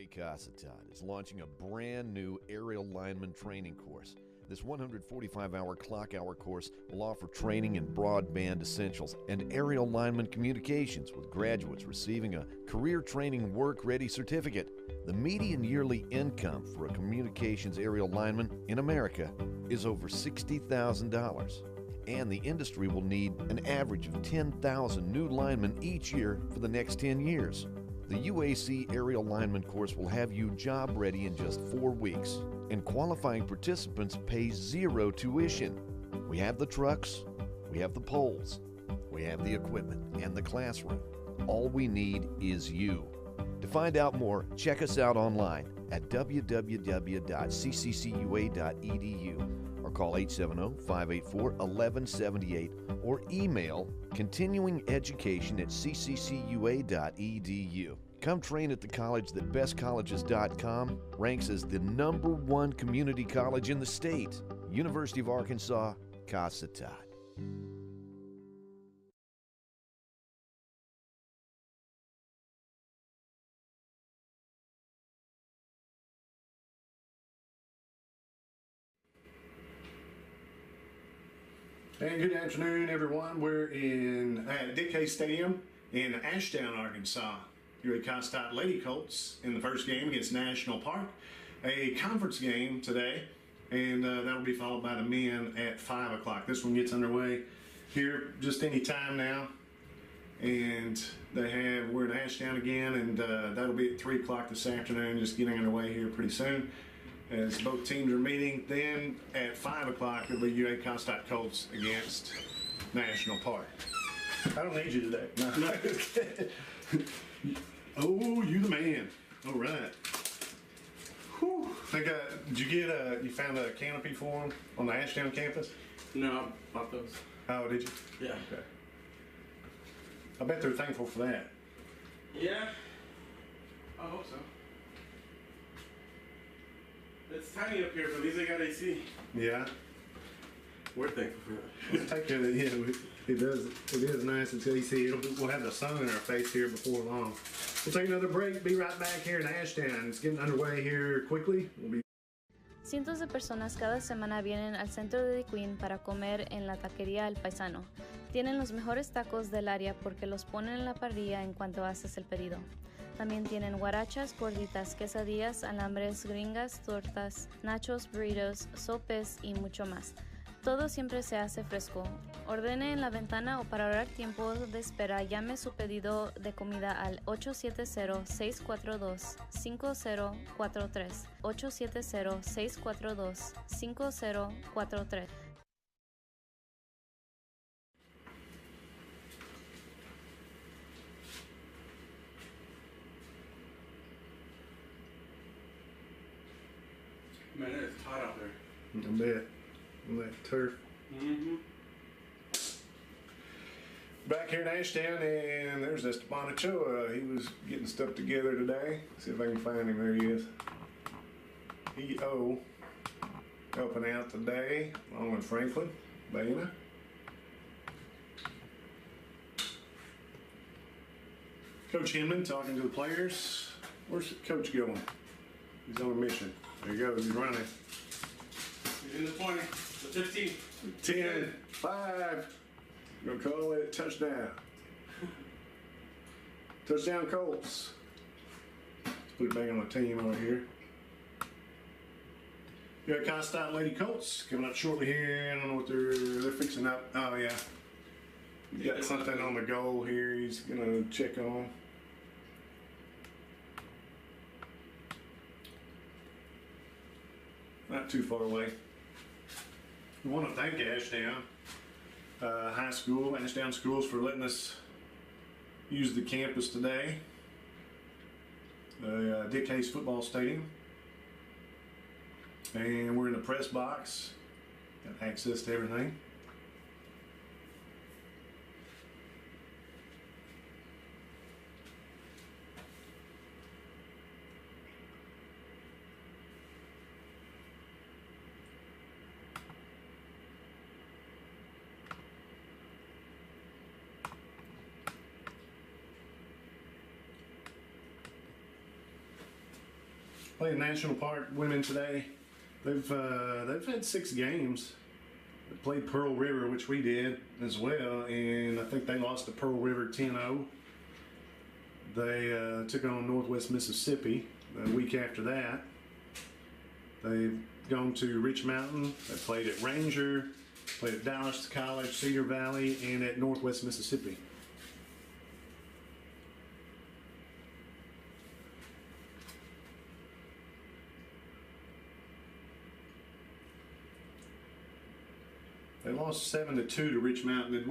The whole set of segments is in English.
Cossatot is launching a brand new aerial lineman training course. This 145-hour clock hour course will offer training in broadband essentials and aerial lineman communications, with graduates receiving a career training work-ready certificate. The median yearly income for a communications aerial lineman in America is over $60,000, and the industry will need an average of 10,000 new linemen each year for the next 10 years. The UAC Aerial Lineman course will have you job ready in just 4 weeks, and qualifying participants pay zero tuition. We have the trucks, we have the poles, we have the equipment and the classroom. All we need is you. To find out more, check us out online at www.cccua.edu or call 870-584-1178 or email continuingeducation@cccua.edu. Come train at the college that bestcolleges.com ranks as the #1 community college in the state. University of Arkansas, Cossatot. And good afternoon, everyone. We're at Dick Hayes Stadium in Ashdown, Arkansas. You're at Cossatot Lady Colts in the first game against National Park, a conference game today, and that'll be followed by the men at 5 o'clock. This one gets underway here just any time now, and we're in Ashdown again, and that'll be at 3 o'clock this afternoon, just getting underway here pretty soon as both teams are meeting. Then at 5 o'clock it'll be UA Cossatot Colts against National Park. I don't need you today. No. Oh, you the man. All right. Whew. Did you you found a canopy for them on the Ashdown campus? No, I bought those. Oh, did you? Yeah. Okay. I bet they're thankful for that. Yeah, I hope so. It's tiny up here, but at least they got AC. Yeah. We're thankful for that. Let's take care of it. Yeah, it does. It is nice until you see we'll have the sun in our face here before long. We'll take another break. Be right back here in Ashdown. It's getting underway here quickly. Cientos de personas cada semana vienen al centro de DeQueen para comer en la taquería El Paisano. Tienen los mejores tacos del área porque los ponen en la parrilla en cuanto haces el pedido. También tienen guarachas, gorditas, quesadillas, alambres, gringas, tortas, nachos, burritos, sopes y mucho más. Todo siempre se hace fresco. Ordene en la ventana o para ahorrar tiempo de espera, llame su pedido de comida al 870-642-5043. 870-642-5043. Man, it is hot out there. I bet. On that turf. Mm-hmm. Back here in Ashdown, and there's Esteban Ochoa. He was getting stuff together today. See if I can find him. There he is. EO helping out today, along with Franklin Baina. Coach Hinman talking to the players. Where's the coach going? He's on a mission. There he goes. He's running. He's in the 20, the 15. 10, 5. We're going to call it touchdown. Touchdown Colts. Let's put it back on the team over here. You got Cossatot Lady Colts coming up shortly here. I don't know what they're fixing up. Oh, yeah. You got something on the goal here he's going to check on. Not too far away. We want to thank Ashdown High School, Ashdown Schools, for letting us use the campus today. The Dick Hayes Football Stadium. And we're in the press box. Got access to everything. Playing National Park women today. They've had 6 games. They played Pearl River, which we did as well, and I think they lost to Pearl River 10-0. They took on Northwest Mississippi the week after that. They've gone to Rich Mountain. They played at Ranger, played at Dallas College, Cedar Valley, and at Northwest Mississippi. They lost 7-2 to Rich Mountain.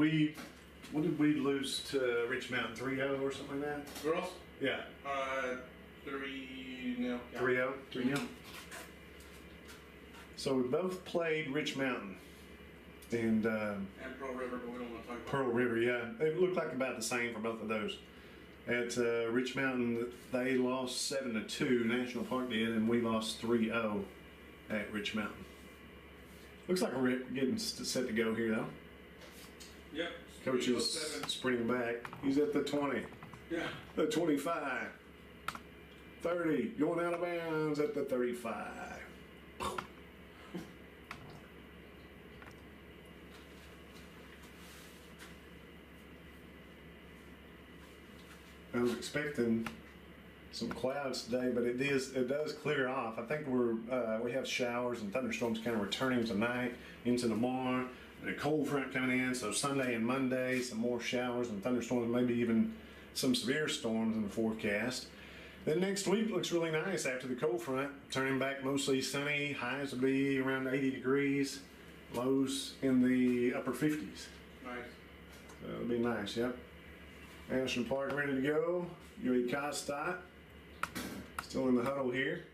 What did we lose to Rich Mountain? 3-0 or something like that? Girls? Yeah. 3-0. Yeah. 3-0? 3-0. So we both played Rich Mountain. And Pearl River, but we don't want to talk about Pearl River, yeah. It looked like about the same for both of those. At Rich Mountain, they lost 7-2, National Park did, and we lost 3-0 at Rich Mountain. Looks like we're getting set to go here, though. Yep. Coach is sprinting back. He's at the 20. Yeah. The 25. 30. Going out of bounds at the 35. I was expecting some clouds today, but it does clear off. I think we have showers and thunderstorms kind of returning tonight into tomorrow. And a cold front coming in, so Sunday and Monday, some more showers and thunderstorms, maybe even some severe storms in the forecast. Then next week looks really nice after the cold front, turning back mostly sunny. Highs will be around 80 degrees, lows in the upper 50s. Nice. So it'll be nice, yep. Ashdown Park ready to go. UA Cossatot still in the huddle here.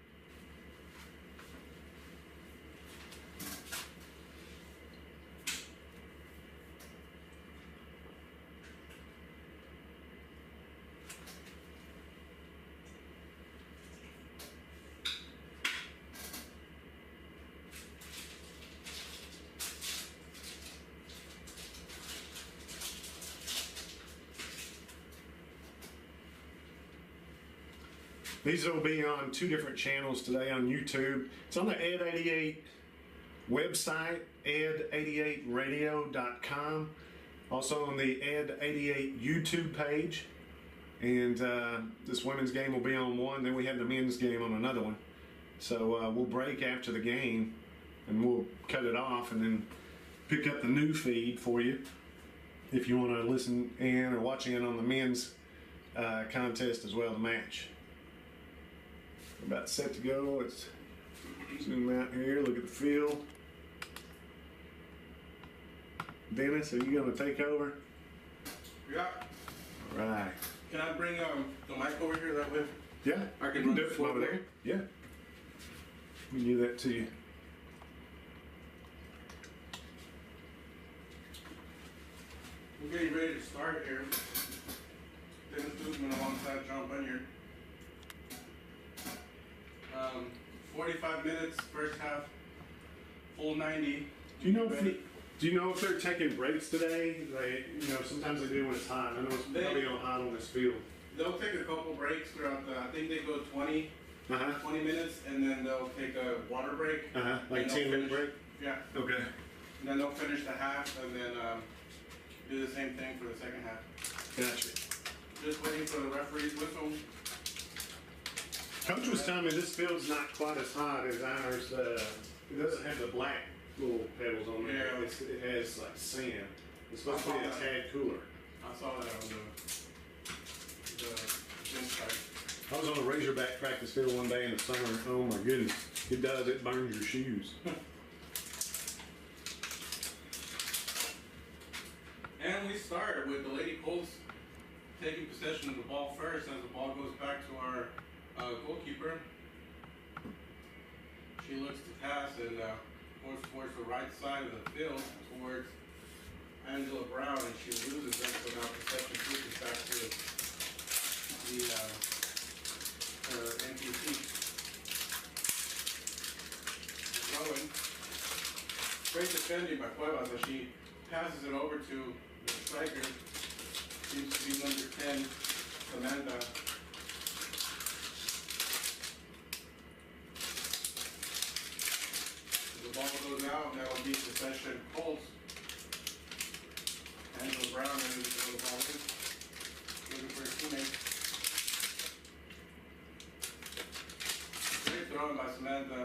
These will be on 2 different channels today on YouTube. It's on the Ed88 website, ed88radio.com. Also on the Ed88 YouTube page. And this women's game will be on one, then we have the men's game on another one. So we'll break after the game and we'll cut it off and then pick up the new feed for you if you want to listen in or watching it on the men's contest as well, the match. About set to go. Let's zoom out here, look at the field. Dennis, are you going to take over? Yeah. All right. Can I bring the mic over here that way? Yeah, I can you run do the it from floor over there. Yeah. We can do that to you. We're getting ready to start here. Dennis Guzman alongside John Bunyard. 45 minutes, first half, full 90. Do you know if they're taking breaks today? Sometimes they do when it's hot. I know it's probably hot on this field. They'll take a couple breaks throughout I think they go 20 minutes, and then they'll take a water break. Like 10-minute break? Yeah. Okay. And then they'll finish the half, and then do the same thing for the second half. Gotcha. Just waiting for the referee's whistle. Coach was telling me this field's not quite as hot as ours. It doesn't have the black little pebbles on there. Yeah. It has like sand. It's supposed to be a tad cooler. I saw that on the inside. I was on a Razorback practice field one day in the summer. Oh my goodness. It does. It burns your shoes. And we start with the Lady Colts taking possession of the ball first as the ball goes back to our goalkeeper. She looks to pass and goes towards the right side of the field towards Angela Brown, and she loses it. So now possession switches back to the NPC. Going. Great defending by Cuevas as she passes it over to the striker. Seems to be number 10, Samantha. ball goes out, and that'll be possession Colts. Angela Brown ready to throw the ball in. Looking for his teammate. Great throw by Samantha.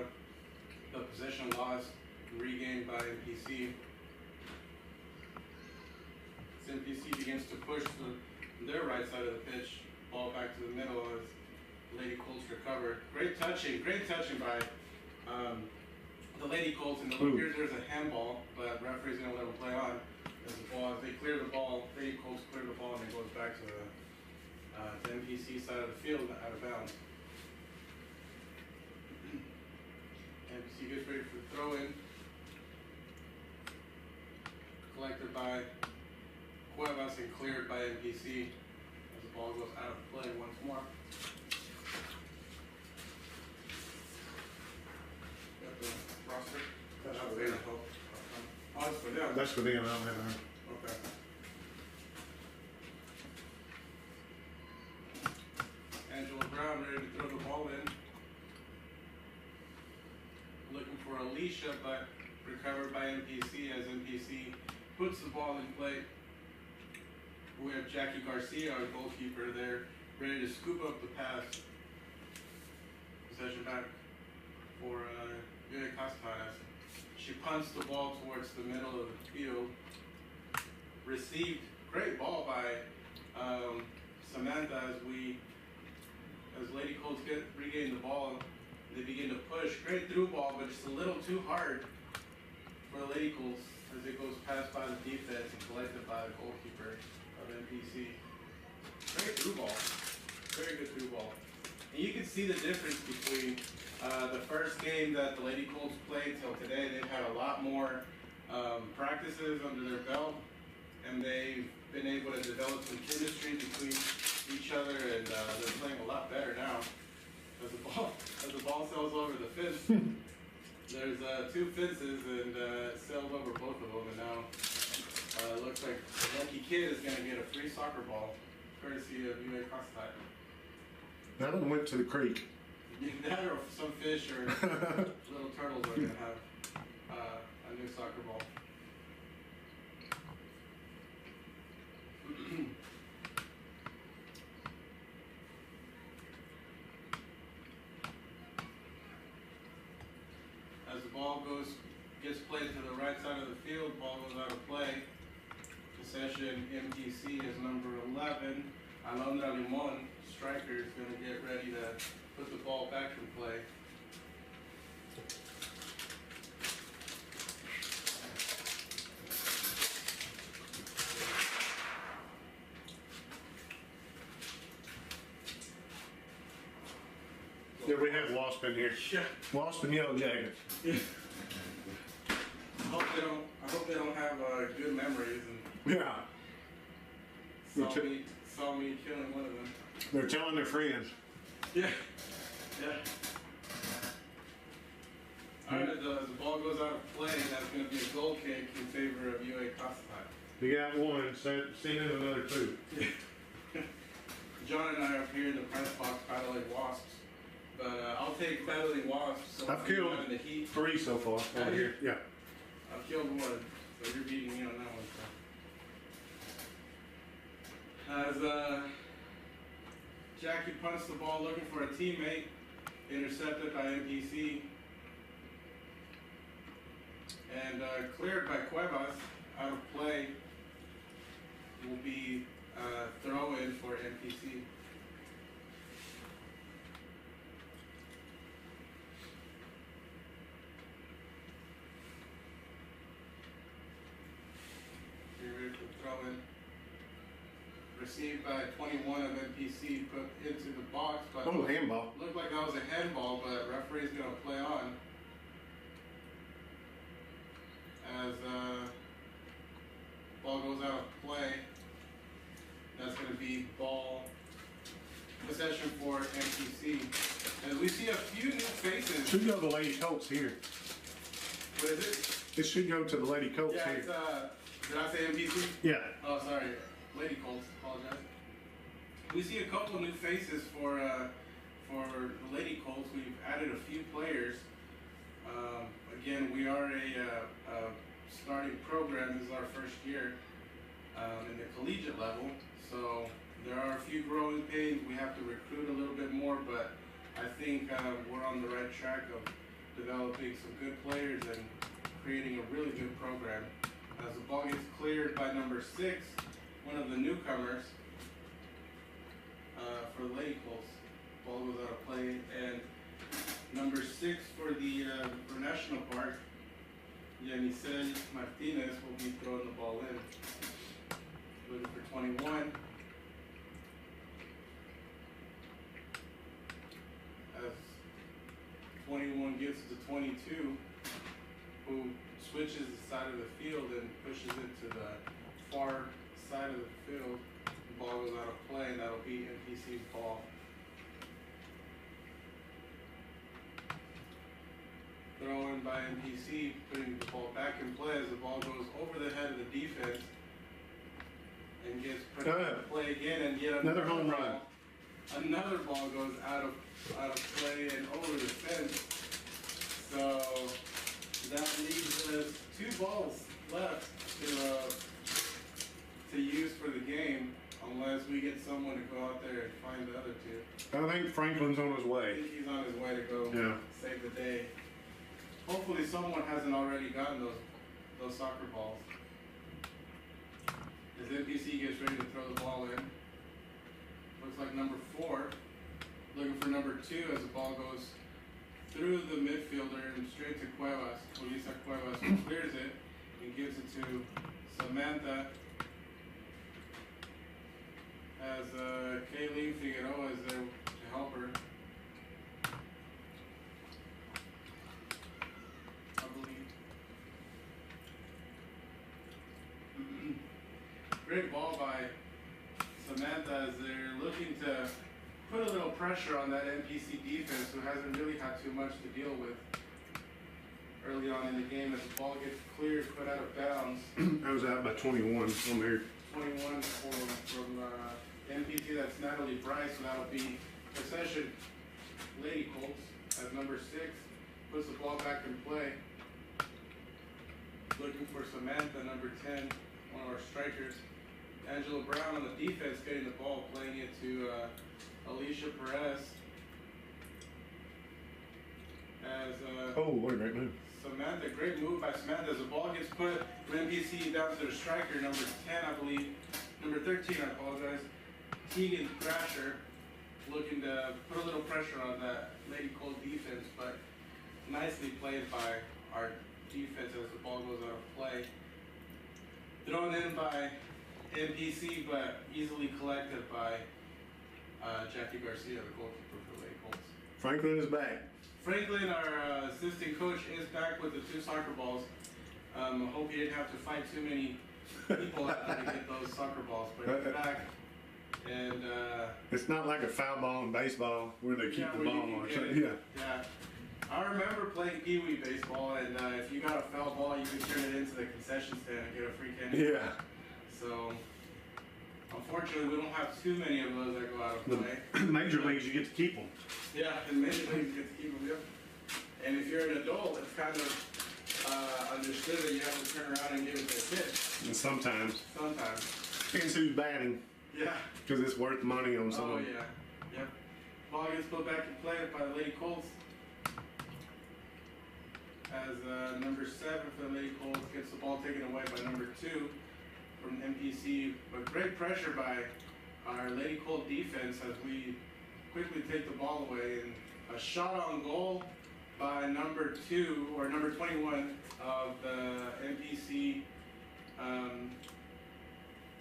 The possession lost, regained by MPC. As MPC begins to push their right side of the pitch, ball back to the middle as Lady Colts recover. Great touching by the Lady Colts, and it appears there's a handball, but referee's gonna let them play on. As the ball, as they clear the ball, Lady Colts clear the ball, and it goes back to the MPC side of the field, out of bounds. MPC gets ready for the throw in. Collected by Cuevas and cleared by MPC as the ball goes out of play once more. Got the roster? That's for them. Oh, it's for them. That's for them. I don't have that. Okay. Angela Brown ready to throw the ball in. Looking for Alicia, but recovered by MPC as MPC puts the ball in play. We have Jackie Garcia, our goalkeeper, there, ready to scoop up the pass. Possession back for Cossatot. She punts the ball towards the middle of the field. Received, great ball by Samantha as Lady Colts regain the ball. They begin to push. Great through ball, but just a little too hard for the Lady Colts as it goes past by the defense and collected by the goalkeeper of NPC. Great through ball. Very good through ball. And you can see the difference between the first game that the Lady Colts played till today. They've had a lot more practices under their belt, and they've been able to develop some chemistry between each other, and they're playing a lot better now. As the ball sails over the fence, there's two fences, and it sailed over both of them, and now it looks like the lucky kid is going to get a free soccer ball, courtesy of UA Cossatot. That one went to the creek. That or some fish or little turtles are going to have a new soccer ball. As the ball gets played to the right side of the field, ball goes out of play. Possession MTC is number 11. Alondra Limon, striker, is going to get ready to put the ball back in play. Yeah, we have Wasp in here. Yeah. Wasp and Yellow Jacket. Yeah. I hope they don't have good memories and Yeah. saw me killing one of them. They're telling their friends. Yeah. Yeah. Alright, as the ball goes out of play, that's going to be a goal kick in favor of UA Cossatot. You got one, send in another two. John and I are up here in the press box battling wasps. But I'll take battling wasps. So I've killed in the heat. 3 so far over here. Yeah. I've killed one, so you're beating me on that one. So. As Jackie punts the ball looking for a teammate, intercepted by MPC, and cleared by Cuevas, out of play, will be throw in for MPC. Throw in. Received by 21 of MPC, put into the box, but Oh, handball. looked like that was a handball, but referee's gonna play on. As ball goes out of play, that's gonna be ball possession for MPC. And we see a few new faces. Should go to the Lady Colts here. What is it? It should go to the Lady Colts Yeah, here. it's did I say MPC? Yeah. Oh, sorry. Lady Colts, apologize. We see a couple of new faces for the Lady Colts. We've added a few players. again, we are a starting program. This is our first year in the collegiate level, so there are a few growing pains. We have to recruit a little bit more, but I think we're on the right track of developing some good players and creating a really good program. As the ball gets cleared by number 6, one of the newcomers for the Lady Colts. Ball goes out of play, and number 6 for the for National Park, Yanisel Martinez will be throwing the ball in. Looking for 21. As 21 gets to 22, who switches the side of the field and pushes it to the far side of the field. The ball goes out of play, and that'll be NPC's ball. Throw in by NPC, putting the ball back in play as the ball goes over the head of the defense and gets put into play again, and yet Another home run. Another ball goes out of play and over the fence. So that leaves us 2 balls left to use for the game, unless we get someone to go out there and find the other 2. I think Franklin's on his I way. think he's on his way to go save the day. Hopefully someone hasn't already gotten those soccer balls. As NPC gets ready to throw the ball in, looks like number 4 looking for number 2 as the ball goes through the midfielder and straight to Cuevas. Julissa Cuevas clears it and gives it to Samantha, as Kayleen Figueroa is there to help her. I believe. Great ball by Samantha as they're looking to put a little pressure on that NPC defense, who hasn't really had too much to deal with early on in the game. As the ball gets cleared, put out of bounds. I was out by 21 on there. 21 from NPC, that's Natalie Bryce, so that'll be Possession Lady Colts, as number 6 puts the ball back in play. Looking for Samantha, number 10, one of our strikers. Angela Brown on the defense, getting the ball, playing it to Alicia Perez. As what a great move. Samantha, great move by Samantha. As the ball gets put from NPC down to the striker, number 10, I believe. Number 13, I apologize. Tegan Thrasher, looking to put a little pressure on that Lady Colt defense, but nicely played by our defense as the ball goes out of play. Thrown in by NPC, but easily collected by Jackie Garcia, the goalkeeper for Lady Colts. Franklin is back. Franklin, our assistant coach, is back with the 2 soccer balls. I hope he didn't have to fight too many people to get those soccer balls, but he's back. And it's not like a foul ball in baseball where they keep the ball on. Yeah. I remember playing Pee Wee baseball, and if you got a foul ball, you could turn it into the concession stand and get a free candy. Yeah. So, unfortunately, we don't have too many of those that go out of play. Major leagues, you get to keep them. Yeah, in major leagues, you get to keep them, yeah. And if you're an adult, it's kind of understood that you have to turn around and give it to a kid. And sometimes. Sometimes. Depends who's batting. Yeah. Because it's worth money on someone. Oh, yeah. Yep. Ball gets put back in play by the Lady Colts. As number 7 for the Lady Colts gets the ball taken away by number 2 from NPC. But great pressure by our Lady Colt defense as we quickly take the ball away. And a shot on goal by number 2, or number 21 of the NPC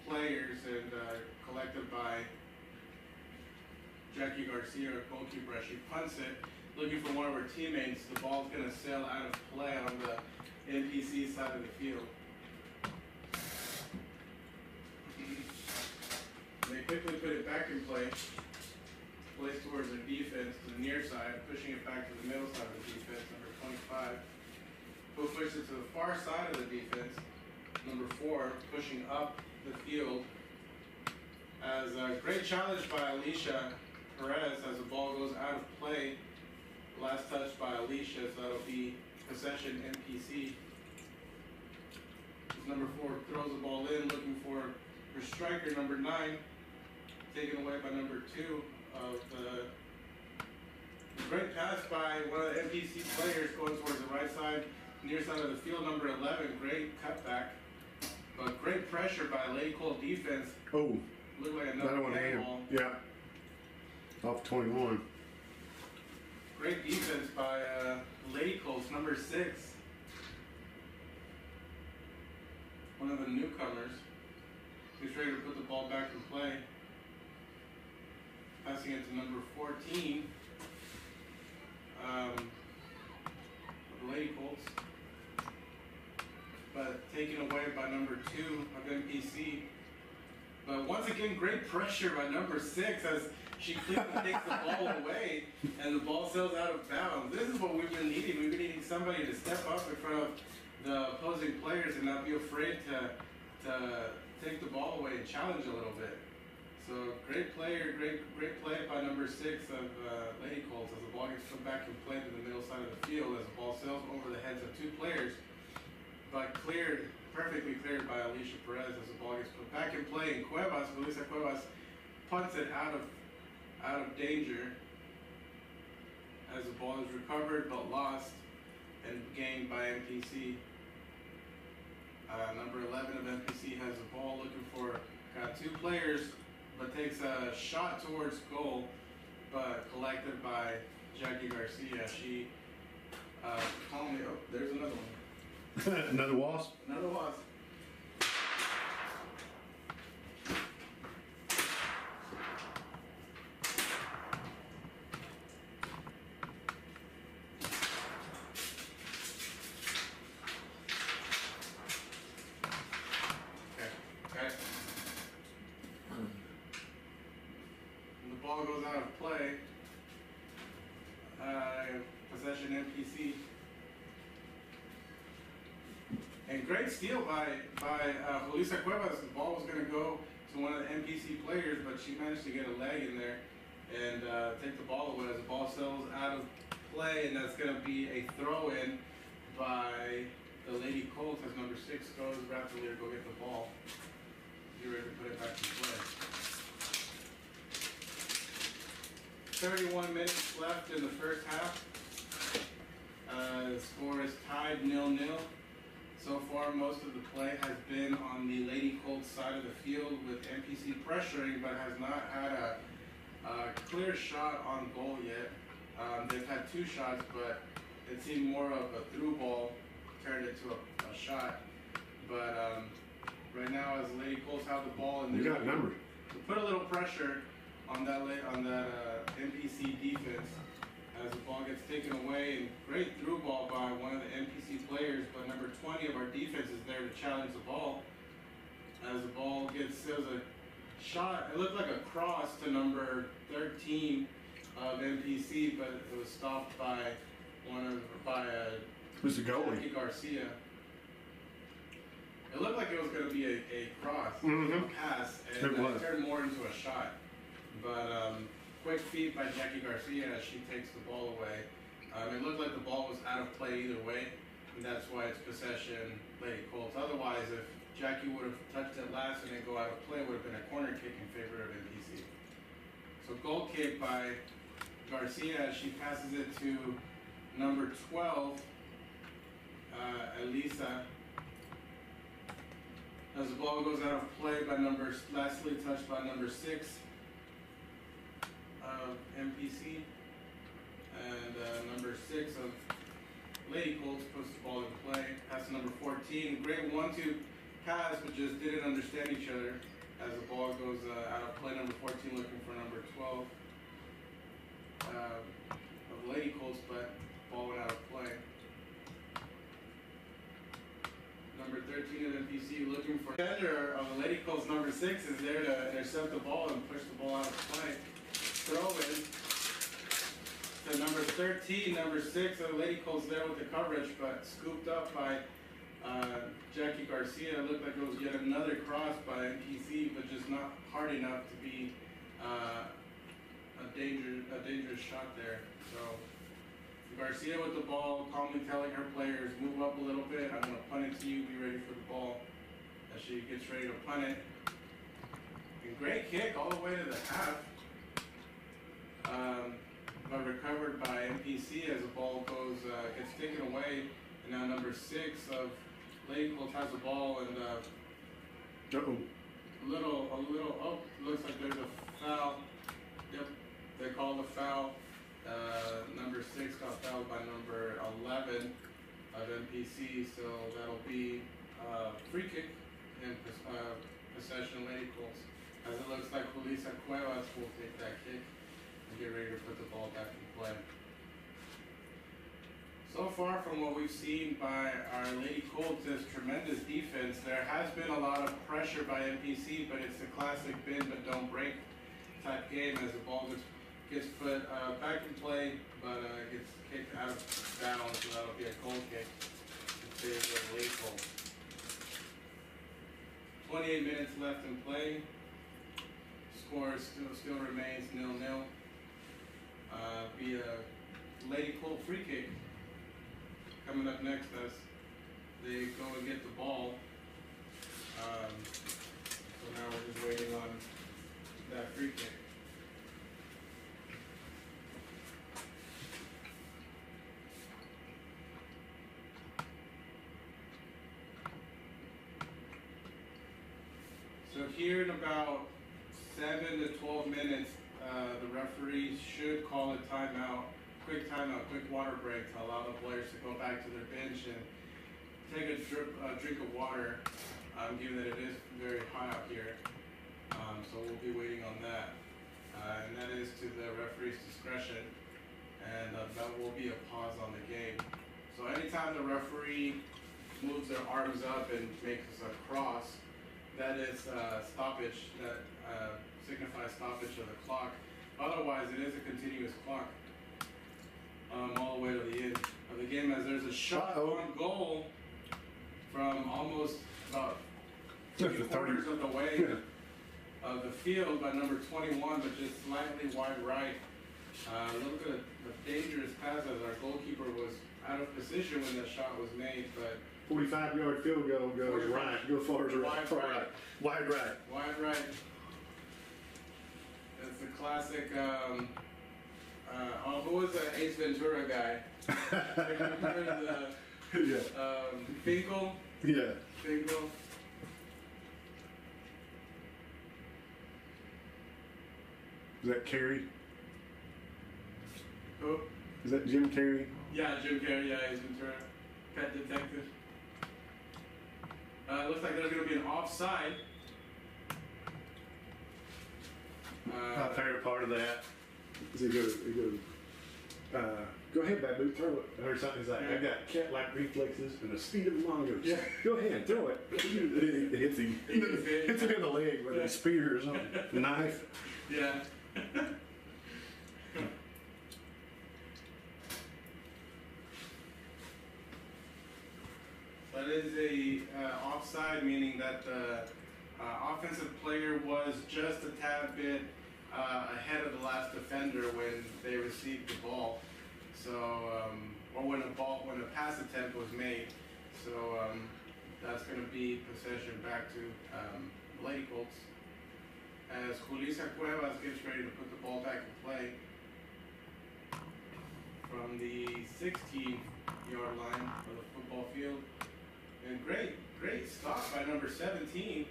players, and collected by Jackie Garcia, our goalkeeper, as she punts it. Looking for one of our teammates. The ball's going to sail out of play on the NPC side of the field. And they quickly put it back in play. Plays towards their defense to the near side, pushing it back to the middle side of the defense, number 25. Who pushes it to the far side of the defense, number 4, pushing up the field. As a great challenge by Alicia Perez as the ball goes out of play. Last touch by Alicia, so that'll be possession NPC. Number 4 throws the ball in, looking for her striker, number 9, taken away by number 2 of the great pass by one of the NPC players going towards the right side, near side of the field, number 11, great cutback, but great pressure by Lady Colt defense. Oh, looked like another one handball. Yeah, off 21. Great defense by Lady Colts, number 6. One of the newcomers. He's ready to put the ball back in play. Passing it to number 14. Of the Lady Colts. But taken away by number 2 of NPC. But once again, great pressure by number 6 as she clearly takes the ball away and the ball sails out of bounds. This is what we've been needing. We've been needing somebody to step up in front of the opposing players and not be afraid to take the ball away and challenge a little bit. So great player, great play by number 6 of Lady Colts as the ball gets put back in play to the middle side of the field as the ball sails over the heads of 2 players, but perfectly cleared by Alicia Perez as the ball gets put back in play. And Luisa Cuevas punts it out of danger as the ball is recovered but lost and gained by NPC. Number 11 of NPC has the ball, looking for, got 2 players, but takes a shot towards goal, but collected by Jackie Garcia. She calmly, oh, there's another one. Another wasp? Another wasp. Goes out of play. Possession NPC. And great steal by Julissa Cuevas. The ball was going to go to one of the NPC players, but she managed to get a leg in there and take the ball away as the ball sails out of play, and that's going to be a throw-in by the Lady Colts as number 6 goes rapidly to go get the ball. Get ready to put it back in play. 31 minutes left in the first half. The score is tied 0-0. So far, most of the play has been on the Lady Colts side of the field with NPC pressuring, but has not had a clear shot on goal yet. They've had 2 shots, but it seemed more of a through ball turned into a shot. But right now, as the Lady Colts have the ball, and you got numbers. To put a little pressure on that NPC defense as the ball gets taken away, and great through ball by one of the NPC players, but number 20 of our defense is there to challenge the ball. As the ball there's a shot, it looked like a cross to number 13 of NPC, but it was stopped by Who's the goalie? Jackie Garcia. It looked like it was going to be a cross, a pass, and it turned more into a shot. But quick feed by Jackie Garcia as she takes the ball away. It looked like the ball was out of play either way, and that's why it's possession Lady Colts. Otherwise, if Jackie would have touched it last and then go out of play, it would have been a corner kick in favor of NPC. So goal kick by Garcia as she passes it to number 12, Elisa. As the ball goes out of play lastly touched by number 6 of NPC, and number 6 of Lady Colts puts the ball in play. Pass to number 14. Great 1-2 pass, but just didn't understand each other as the ball goes out of play. Number 14 looking for number 12 of Lady Colts, but the ball went out of play. Number 13 of NPC looking for defender of the Lady Colts. Number 6 is there to intercept the ball and push the ball out of play. Throw in to number 13, number 6 of the Lady Colts there with the coverage, but scooped up by Jackie Garcia. It looked like it was yet another cross by NPC, but just not hard enough to be a dangerous shot there. So Garcia with the ball, calmly telling her players, move up a little bit, I'm going to punt it to you, be ready for the ball. As she gets ready to punt it. And great kick all the way to the half. But recovered by MPC as the ball goes, gets taken away. And now number 6 of Lady Colts has the ball and looks like there's a foul. Yep, they called a foul. Number 6 got fouled by number 11 of MPC, so that'll be free kick and possession Lady Colts. As it looks like Julissa Cuevas will take that kick and get ready to put the ball back in play. So far from what we've seen by our Lady Colts is tremendous defense. There has been a lot of pressure by MPC, but it's a classic bend but don't break type game as the ball gets put back in play, but gets kicked out of bounds, so that'll be a goal kick in favor of Lady Colts. 28 minutes left in play. Score still remains 0-0. Be a Lady Colt free kick coming up next as they go and get the ball. So now we're just waiting on that free kick. So here in about 7 to 12 minutes, the referees should call a timeout, quick water break to allow the players to go back to their bench and take a drink of water, given that it is very hot out here. So we'll be waiting on that. And that is to the referee's discretion, and that will be a pause on the game. So anytime the referee moves their arms up and makes a cross, that is stoppage, that signifies stoppage of the clock. Otherwise, it is a continuous clock all the way to the end of the game, as there's a shot on goal from almost about 3 quarters of the way of the field by number 21, but just slightly wide right. A little bit of dangerous pass as our goalkeeper was out of position when that shot was made, but 45-yard field goal goes right. Go far as right. Wide right. Wide right. It's the classic. Who was the Ace Ventura guy? Finkel. Yeah. Finkel. Is that Carey? Who? Is that Jim Carey? Yeah, Jim Carrey. Yeah, Ace Ventura. Pet detective. It looks like there's going to be an offside. My favorite part of that is he goes, go ahead, Babu, throw it. Or something. He's like, I got cat-like reflexes and the speed of a mongoose. Yeah. Go ahead, throw it. It hits him in the leg with a spear or something. Knife. Yeah. That is a offside, meaning that the offensive player was just a tad bit ahead of the last defender when they received the ball. So, or when a pass attempt was made. So that's going to be possession back to Lady Colts as Julissa Cuevas gets ready to put the ball back in play from the 16-yard line of the football field. And great stop by number 17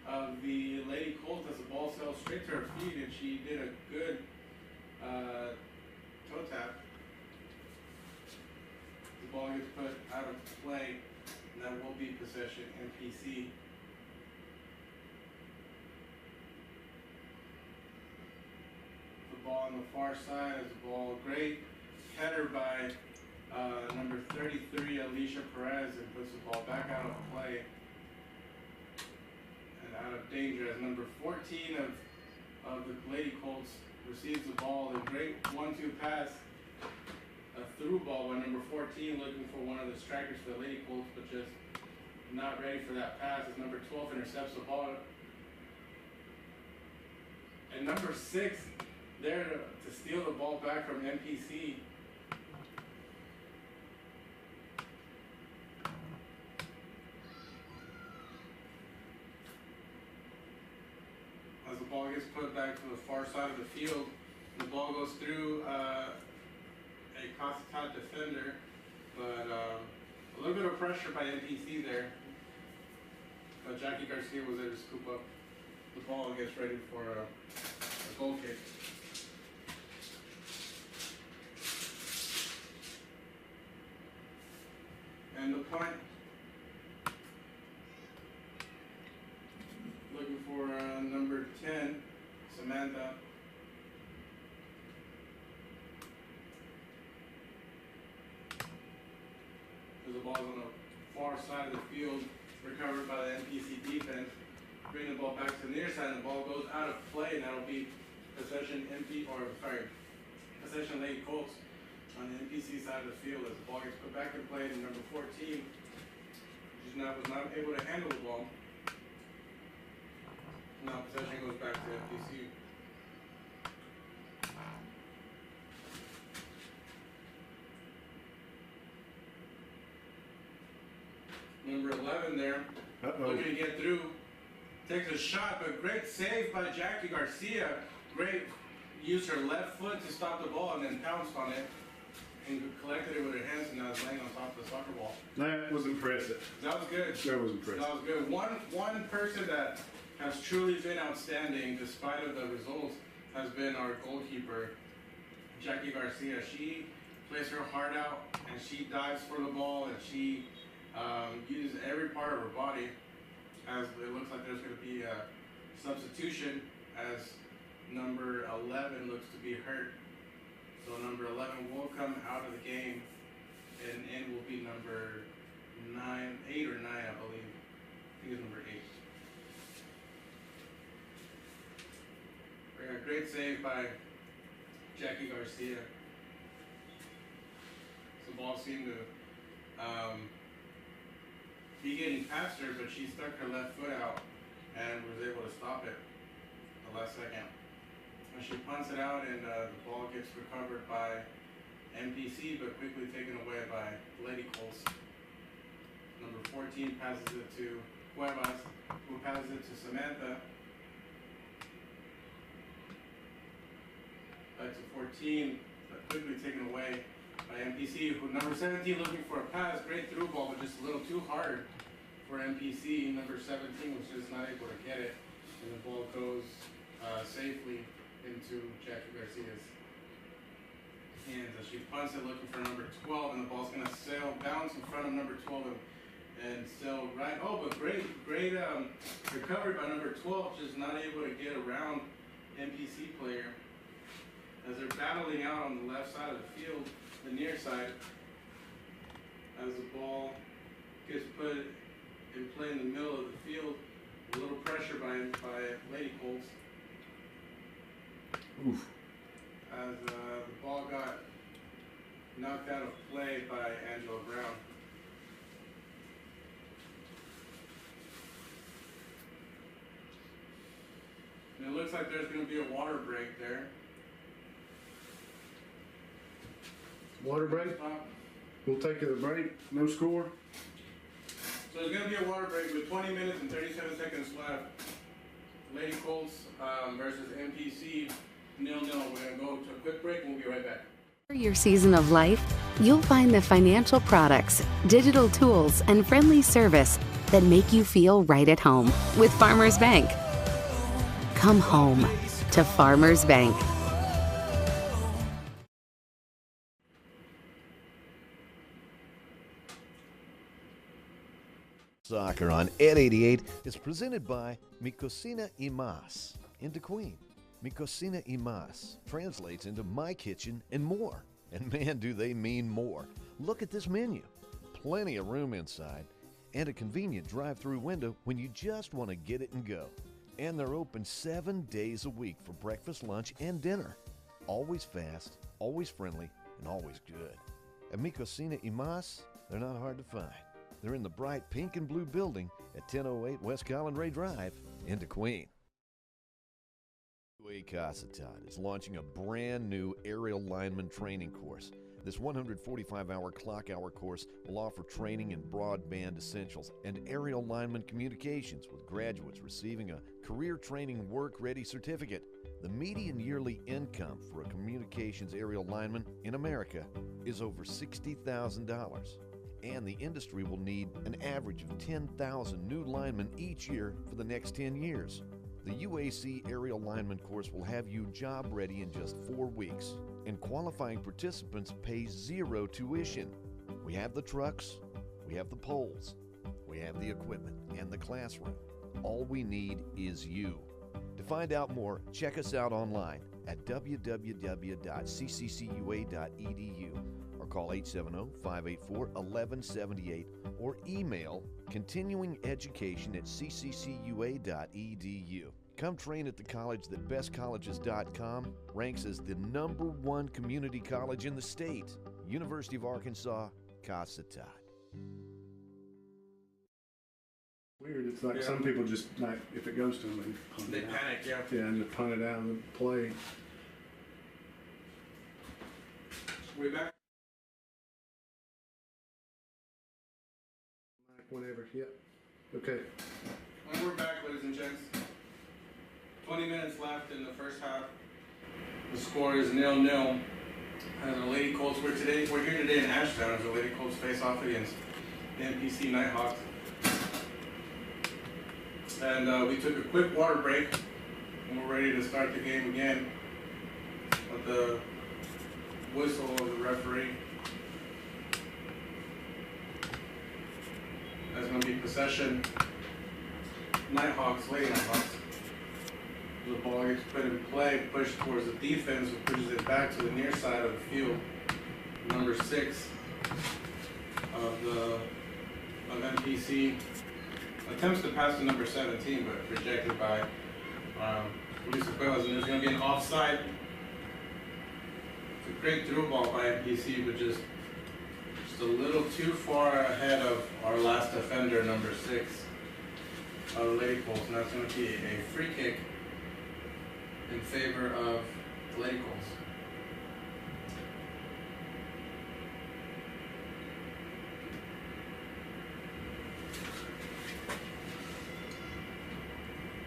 of the Lady Colts as the ball sailed straight to her feet, and she did a good toe tap. The ball gets put out of play, and that will be possession MPC. The ball on the far side is the ball. Great header by number 33, Alicia Perez, and puts the ball back out of play and out of danger as number 14 of the Lady Colts receives the ball. A great 1-2 pass, a through ball by number 14, looking for one of the strikers for the Lady Colts, but just not ready for that pass as number 12 intercepts the ball. And number 6 there to steal the ball back from MPC. ball gets put back to the far side of the field. The ball goes through a Cossatot defender, but a little bit of pressure by NPC there. But Jackie Garcia was there to scoop up the ball and gets ready for a goal kick. And the punt, looking for number 10, Samantha. The ball's on the far side of the field, recovered by the NPC defense. Bring the ball back to the near side, and the ball goes out of play, and that'll be possession Lady Colts on the NPC side of the field as the ball gets put back in play, and number 14 was not able to handle the ball. Now possession goes back to NPC. Number 11 there, looking to get through, takes a shot, but great save by Jackie Garcia. Great, used her left foot to stop the ball and then pounced on it and collected it with her hands, and now it's laying on top of the soccer ball. That was impressive. That was good. That was impressive. That was good. One person that has truly been outstanding despite of the results has been our goalkeeper, Jackie Garcia. She plays her heart out and she dives for the ball, and she uses every part of her body. As it looks like there's going to be a substitution as number 11 looks to be hurt. So number 11 will come out of the game, and in will be number 8 or 9, I believe. I think it's number 8. A great save by Jackie Garcia. So the ball seemed to be getting past her, but she stuck her left foot out and was able to stop it the last second. And she punts it out, and the ball gets recovered by NPC, but quickly taken away by Lady Colts. Number 14 passes it to Cuevas, who passes it to Samantha. Back to 14, but quickly taken away by NPC, who number 17 looking for a pass, great through ball, but just a little too hard for NPC. Number 17 was just not able to get it, and the ball goes safely into Jackie Garcia's hands as she punts it looking for number 12, and the ball's going to bounce in front of number 12 and sail right. Oh, but great recovery by number 12, just not able to get around NPC player as they're battling out on the left side of the field, the near side, as the ball gets put in play in the middle of the field. A little pressure by Lady Colts. Oof. As the ball got knocked out of play by Angela Brown. And it looks like there's going to be a water break there. Water break? We'll take a break. No score. So there's going to be a water break with 20 minutes and 37 seconds left. Lady Colts versus NPC 0-0. We're going to go to a quick break and we'll be right back. For your season of life, you'll find the financial products, digital tools, and friendly service that make you feel right at home with Farmers Bank. Come home to Farmers Bank. Soccer on Ed 88 is presented by Mi Cocina y Más in Queen. Mi Cocina y Más translates into my kitchen and more. And man, do they mean more. Look at this menu. Plenty of room inside and a convenient drive-through window when you just want to get it and go. And they're open 7 days a week for breakfast, lunch, and dinner. Always fast, always friendly, and always good. At Mi Cocina y Más, they're not hard to find. They're in the bright pink and blue building at 1008 West Colin Ray Drive in Queen. Cossatot is launching a brand new aerial lineman training course. This 145-hour clock hour course will offer training in broadband essentials and aerial lineman communications, with graduates receiving a career training work-ready certificate. The median yearly income for a communications aerial lineman in America is over $60,000, and the industry will need an average of 10,000 new linemen each year for the next 10 years. The UAC Aerial Lineman course will have you job ready in just 4 weeks, and qualifying participants pay zero tuition. We have the trucks, we have the poles, we have the equipment and the classroom. All we need is you. To find out more, check us out online at www.cccua.edu or call 870-584-1178 or email continuingeducation@cccua.edu. Come train at the college that bestcolleges.com ranks as the #1 community college in the state. University of Arkansas, Cossatot. Weird. It's like some people just, like, if it goes to them, They panic, yeah. Yeah, and they punt it out of the play. We back? Whenever, yep. Okay. And we're back, ladies and gents. 20 minutes left in the first half. The score is 0-0. As the Lady Colts, we're here today in Ashdown as the Lady Colts face off against the NPC Nighthawks. And we took a quick water break, and we're ready to start the game again with the whistle of the referee. That's going to be possession. Nighthawks, Lady Nighthawks. The ball gets put in play, pushed towards the defense, who pushes it back to the near side of the field. Number 6 of NPC attempts to pass to number 17, but rejected by Lisa Cuevas, and there's going to be an offside. It's a great through ball by NPC, but just a little too far ahead of our last defender, number 6 of the Lady Colts, and that's going to be a free kick in favor of the Lady Colts.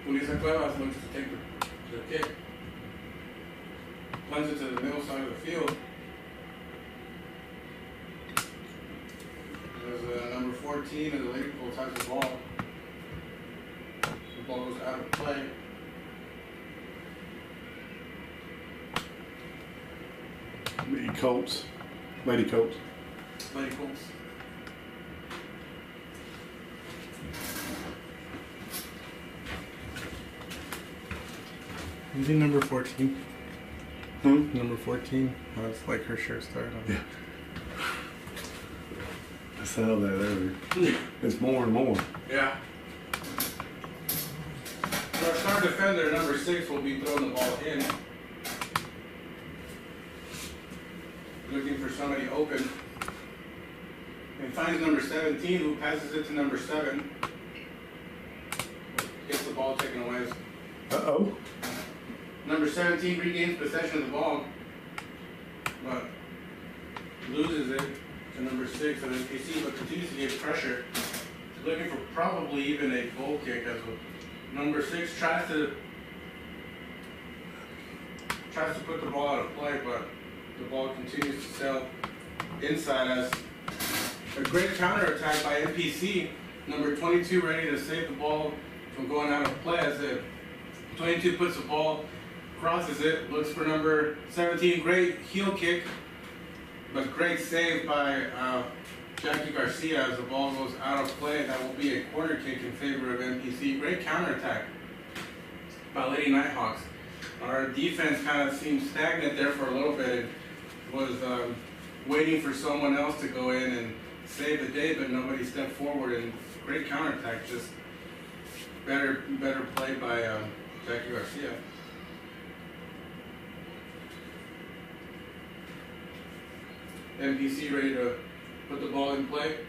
Lisa Cuevas looks to take the kick, punts it to the middle side of the field. There's number 14 of the Lady Colts has the ball. The ball goes out of play. Lady Colts. Lady Colts. Lady Colts. Is he number 14? Number 14? Oh, it's like her shirt started on. Yeah. I saw that earlier. It's more and more. Yeah. Our star defender, number 6, will be throwing the ball in. Looking for somebody open. And finds number 17, who passes it to number 7. Gets the ball taken away. Uh-oh. Number 17 regains possession of the ball, but loses it to number 6 of NPC, but continues to get pressure. Looking for probably even a goal kick, as number 6 tries to put the ball out of play, but the ball continues to sail inside us. A great counterattack by NPC. Number 22 ready to save the ball from going out of play, as the 22 puts the ball, crosses it, looks for number 17. Great heel kick, but great save by Jackie Garcia as the ball goes out of play. That will be a corner kick in favor of NPC. Great counterattack by Lady Nighthawks. Our defense kind of seemed stagnant there for a little bit. It was waiting for someone else to go in and save the day, but nobody stepped forward. And great counterattack, just better play by Jackie Garcia. NPC ready to put the ball in play.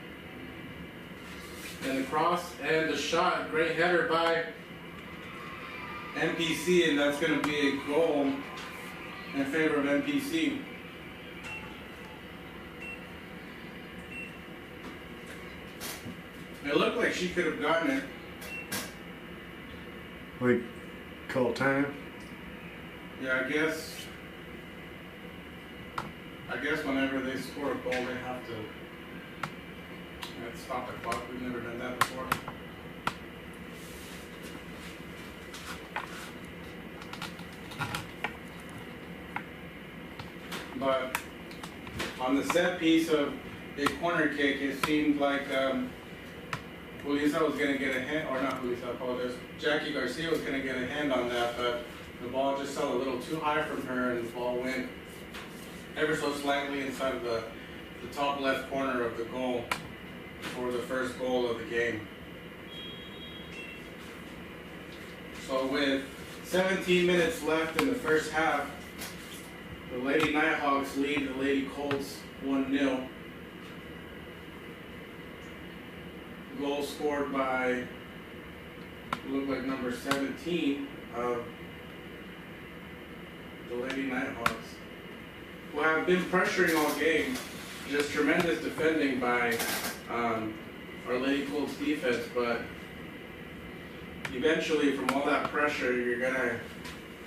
And the cross and the shot, great header by NPC, and that's going to be a goal in favor of NPC. It looked like she could have gotten it. Like, call time? Yeah, I guess whenever they score a goal, they have to stop the clock. We've never done that before. But on the set piece of a corner kick, it seemed like Julissa was going to get a hand, or not Julissa, I apologize. Jackie Garcia was going to get a hand on that, but the ball just fell a little too high from her, and the ball went ever so slightly inside of the top left corner of the goal for the first goal of the game. So with 17 minutes left in the first half, the Lady Nighthawks lead the Lady Colts 1-0. Goal scored by, looked like number 17 of the Lady Nighthawks, who have been pressuring all game. Just tremendous defending by our Lady Colts defense, but eventually from all that pressure,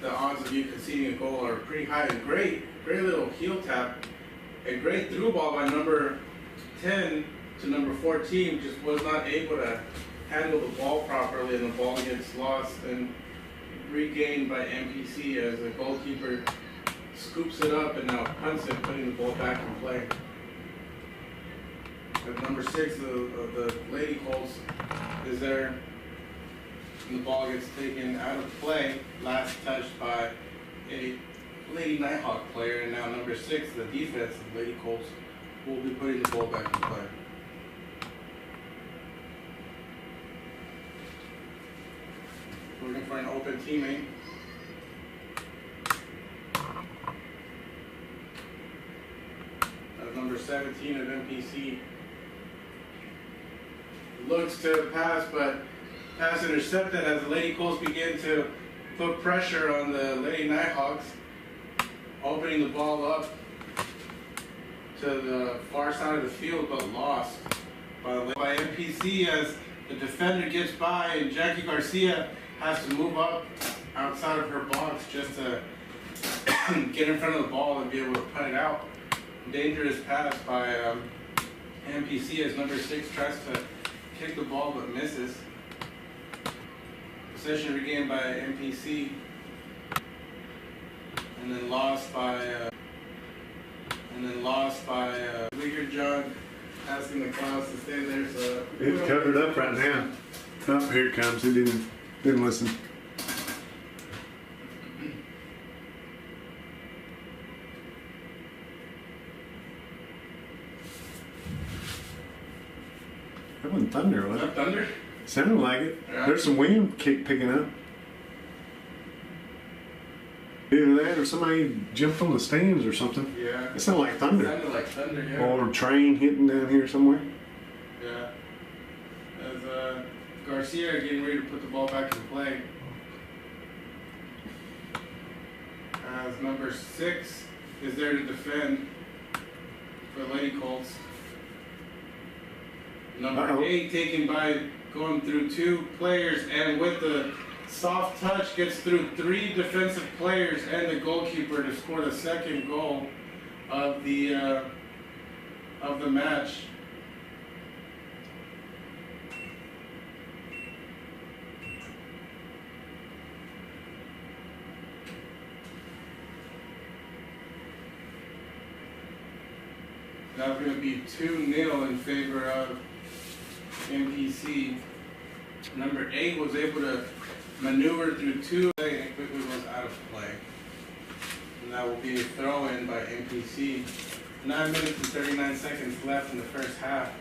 the odds of you conceding a goal are pretty high. And great little heel tap, a great through ball by number 10 to number 14, just was not able to handle the ball properly, and the ball gets lost and regained by MPC as the goalkeeper scoops it up and now punts it, putting the ball back in play. But number 6 of the Lady Colts is there, and the ball gets taken out of play, last touched by a Lady Nighthawk player, and now number 6, the defense of Lady Colts, will be putting the ball back in play. Looking for an open teammate. That's number 17 of MPC. Looks to pass, but pass intercepted as the Lady Colts begin to put pressure on the Lady Nighthawks, opening the ball up to the far side of the field, but lost by MPC as the defender gets by, and Jackie Garcia has to move up outside of her box just to get in front of the ball and be able to punt it out. Dangerous pass by MPC as number 6 tries to kick the ball but misses. Possession regained by MPC, and then lost by Leaguer John asking the Clouds to stay there. So It's covered up right now. Oh, here it comes. He didn't listen. That wasn't thunder, was was it? that thunder? Sounded like it. Yeah. There's some wind picking up. Either that or somebody jumped on the stands or something. Yeah. It sounded like thunder. Sounded like thunder, yeah. Or a train hitting down here somewhere. Yeah. As Garcia getting ready to put the ball back in play. As number 6 is there to defend for Lady Colts. Number 8 taken by going through 2 players, and with the soft touch gets through 3 defensive players and the goalkeeper to score the second goal of the match. That's going to be 2-0 in favor of MPC. Number 8 was able to maneuver through 2 and it quickly was out of play. And that will be a throw-in by MPC. 9 minutes and 39 seconds left in the first half.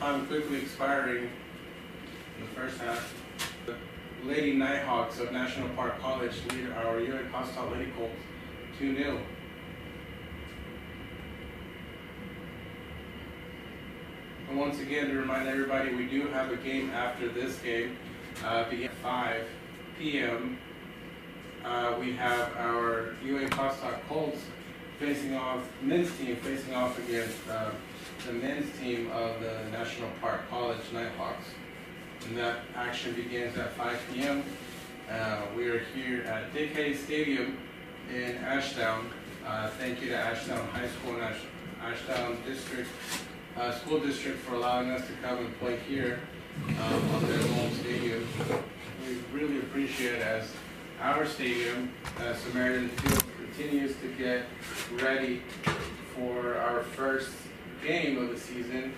Time quickly expiring in the first half. The Lady Nighthawks of National Park College lead our UA Cossatot Lady Colts 2-0. And once again, to remind everybody, we do have a game after this game, beginning at 5 p.m. We have our UA Cossatot Colts men's team facing off against the men's team of the National Park College Nighthawks. And that action begins at 5 p.m. We are here at Dick Hayes Stadium in Ashdown. Thank you to Ashdown High School and Ashdown District School District for allowing us to come and play here on their home stadium. We really appreciate it as our stadium, Samaritan Field, continues to get ready for our first game of the season.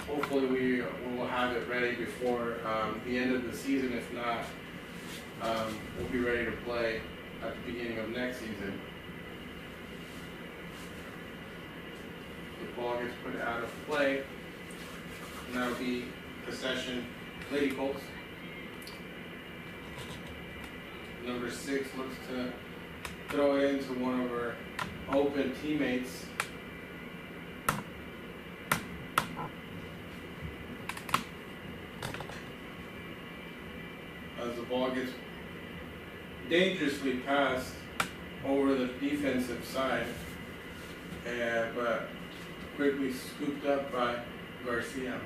Hopefully we will have it ready before the end of the season. If not, we'll be ready to play at the beginning of next season. The ball gets put out of play, and that'll be possession, Lady Colts. Number 6 looks to throw it into one of our open teammates. As the ball gets dangerously passed over the defensive side, but quickly scooped up by Garcia.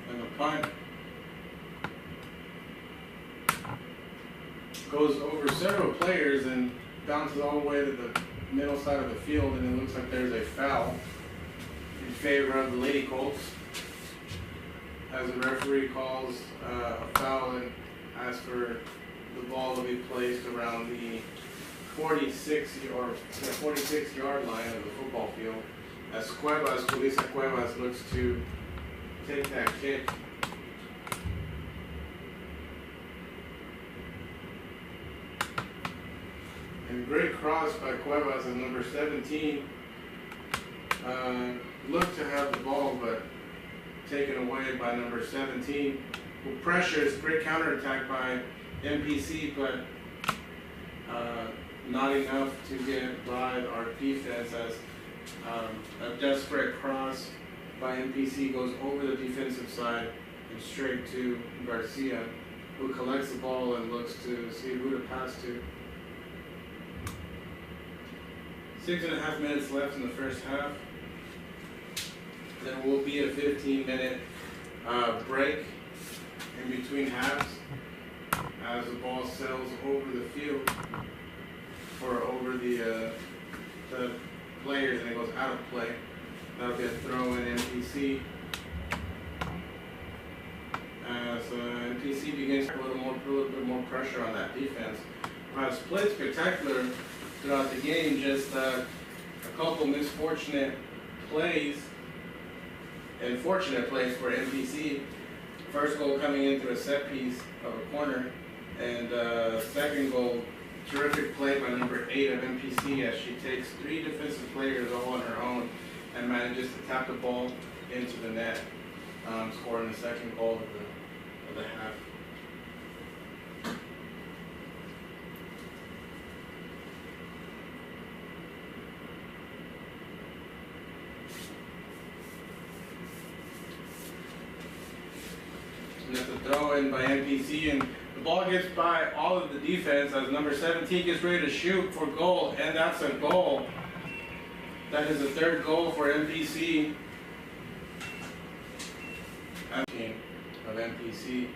And the punt goes over several players and bounces all the way to the middle side of the field, and it looks like there's a foul in favor of the Lady Colts, as the referee calls a foul and asks for the ball to be placed around the 46-yard line of the football field, as Julissa Cuevas looks to take that kick. And great cross by Cuevas at number 17. Looked to have the ball, but taken away by number 17. Who pressures, great counterattack by MPC, but not enough to get by our defense, as a desperate cross by MPC goes over the defensive side and straight to Garcia, who collects the ball and looks to see who to pass to. 6.5 minutes left in the first half. There will be a 15-minute break in between halves as the ball sails over the field or over the players, and it goes out of play. That'll be a throw in MPC. As MPC begins to put a little bit more pressure on that defense. It's played spectacular throughout the game, just a couple misfortunate plays and fortunate plays for MPC. First goal coming in through a set piece of a corner, and second goal, terrific play by number 8 of MPC as she takes 3 defensive players all on her own and manages to tap the ball into the net, scoring the second goal of the half. And that's a throw in by MPC, and the ball gets by all of the defense as number 17 gets ready to shoot for goal, and that's a goal. That is the 3rd goal for MPC. Of MPC.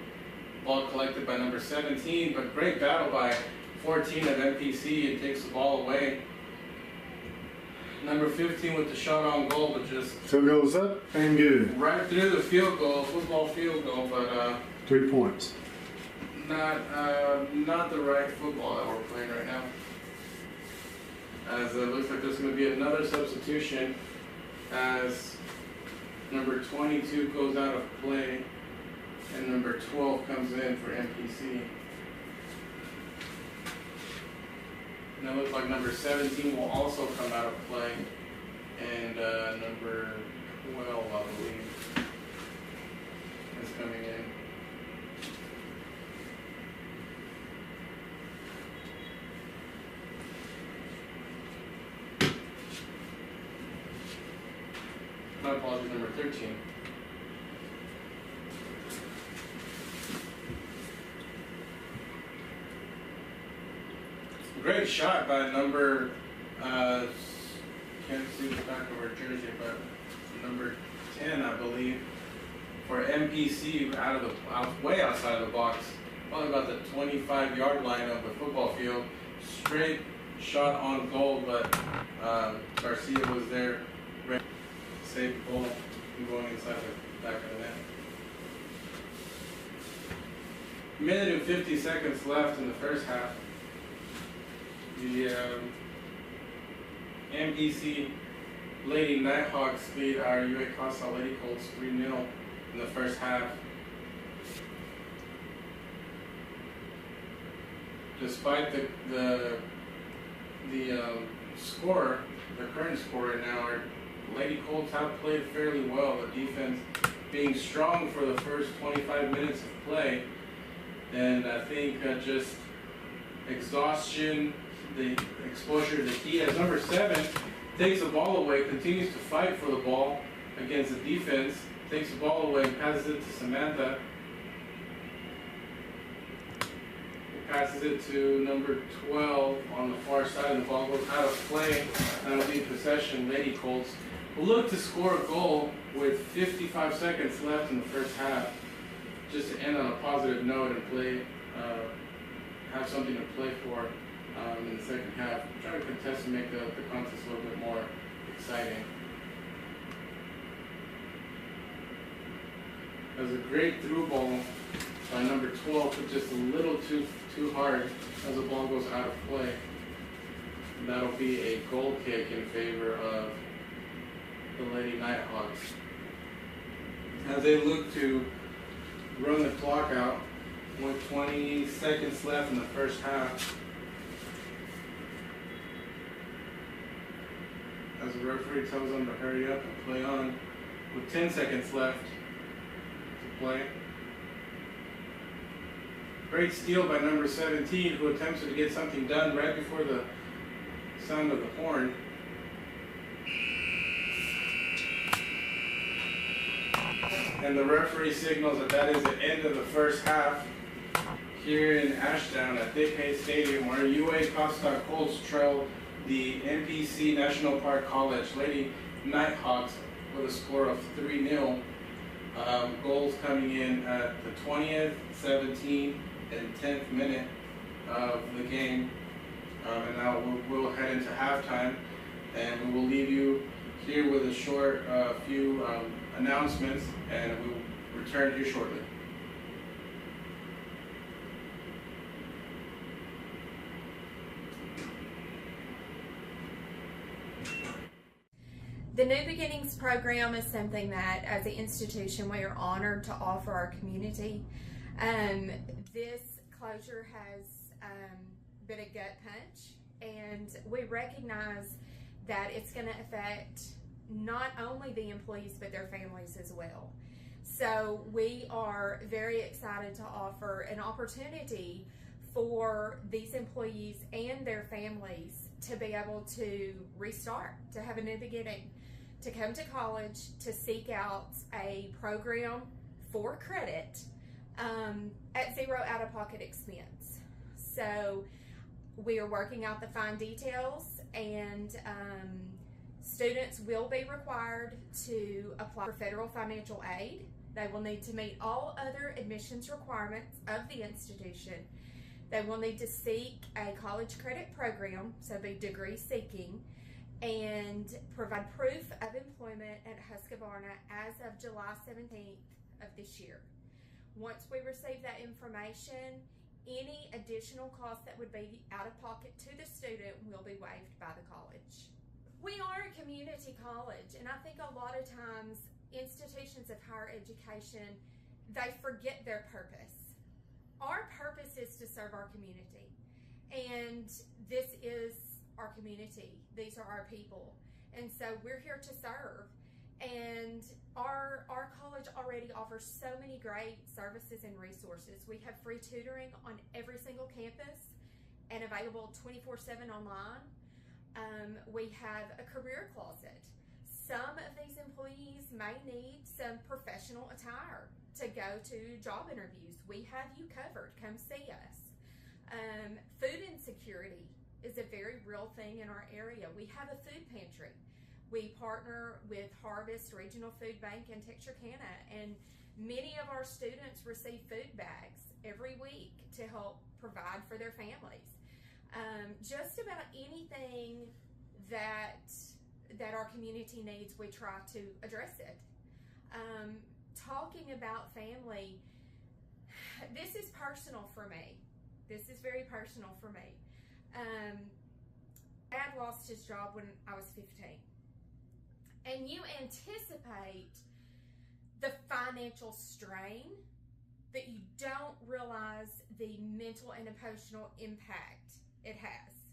Ball collected by number 17, but great battle by 14 of MPC, and takes the ball away. Number 15 with the shot on goal, but just So goes up and good. right through the field goal, football field goal, but 3 points. not the right football that we're playing right now. As it looks like there's going to be another substitution as number 22 goes out of play and number 12 comes in for MPC. And it looks like number 17 will also come out of play, and number 12, I believe, is coming in. My apologies, number 13. shot by number, can't see the back of her jersey, but number 10, I believe, for MPC way outside of the box, probably about the 25-yard line of the football field. Straight shot on goal, but Garcia was there, ready to save the goal and going inside the back of the net. Minute and 50 seconds left in the first half. The MPC Lady Nighthawks lead our UA Cossatot Lady Colts 3-0 in the first half. Despite the score, the current score right now, our Lady Colts have played fairly well. The defense being strong for the first 25 minutes of play, and I think just exhaustion, the exposure to the heat. As number 7 takes the ball away, continues to fight for the ball against the defense, takes the ball away and passes it to Samantha. Passes it to number 12 on the far side, and the ball goes out of play. That'll be possession. Lady Colts will look to score a goal with 55 seconds left in the first half, just to end on a positive note and play, have something to play for in the second half. Try to contest and make the contest a little bit more exciting. That was a great through ball by number 12, but just a little too hard as the ball goes out of play. And that'll be a goal kick in favor of the Lady Nighthawks. As they look to run the clock out with 20 seconds left in the first half. As the referee tells them to hurry up and play on with 10 seconds left to play. Great steal by number 17, who attempted to get something done right before the sound of the horn. And the referee signals that is the end of the first half here in Ashdown at Dick Hayes Stadium, where UA Cossatot Colts trail the MPC National Park College Lady Nighthawks with a score of 3-0. Goals coming in at the 20th, 17th, and 10th minute of the game. And now we'll head into halftime, and we will leave you here with a short few announcements, and we will return here shortly. The New Beginnings program is something that, as an institution, we are honored to offer our community. This closure has been a gut punch, and we recognize that it's going to affect not only the employees but their families as well. So we are very excited to offer an opportunity for these employees and their families to be able to restart, to have a new beginning, to come to college, to seek out a program for credit at zero out-of-pocket expense. So we are working out the fine details, and students will be required to apply for federal financial aid. They will need to meet all other admissions requirements of the institution. They will need to seek a college credit program, so be degree seeking, and provide proof of employment at Husqvarna as of July 17th of this year. Once we receive that information, any additional costs that would be out of pocket to the student will be waived by the college. We are a community college, and I think a lot of times institutions of higher education, they forget their purpose. Our purpose is to serve our community, and this is our community. These are our people, and so we're here to serve. And our college already offers so many great services and resources. We have free tutoring on every single campus and available 24/7 online. We have a career closet. Some of these employees may need some professional attire to go to job interviews. We have you covered. Come see us. Food insecurity. is a very real thing in our area. We have a food pantry. We partner with Harvest Regional Food Bank in Texarkana, and many of our students receive food bags every week to help provide for their families. Just about anything that our community needs, we try to address it. Talking about family, this is personal for me. This is very personal for me. Dad lost his job when I was 15. And you anticipate the financial strain, but you don't realize the mental and emotional impact it has.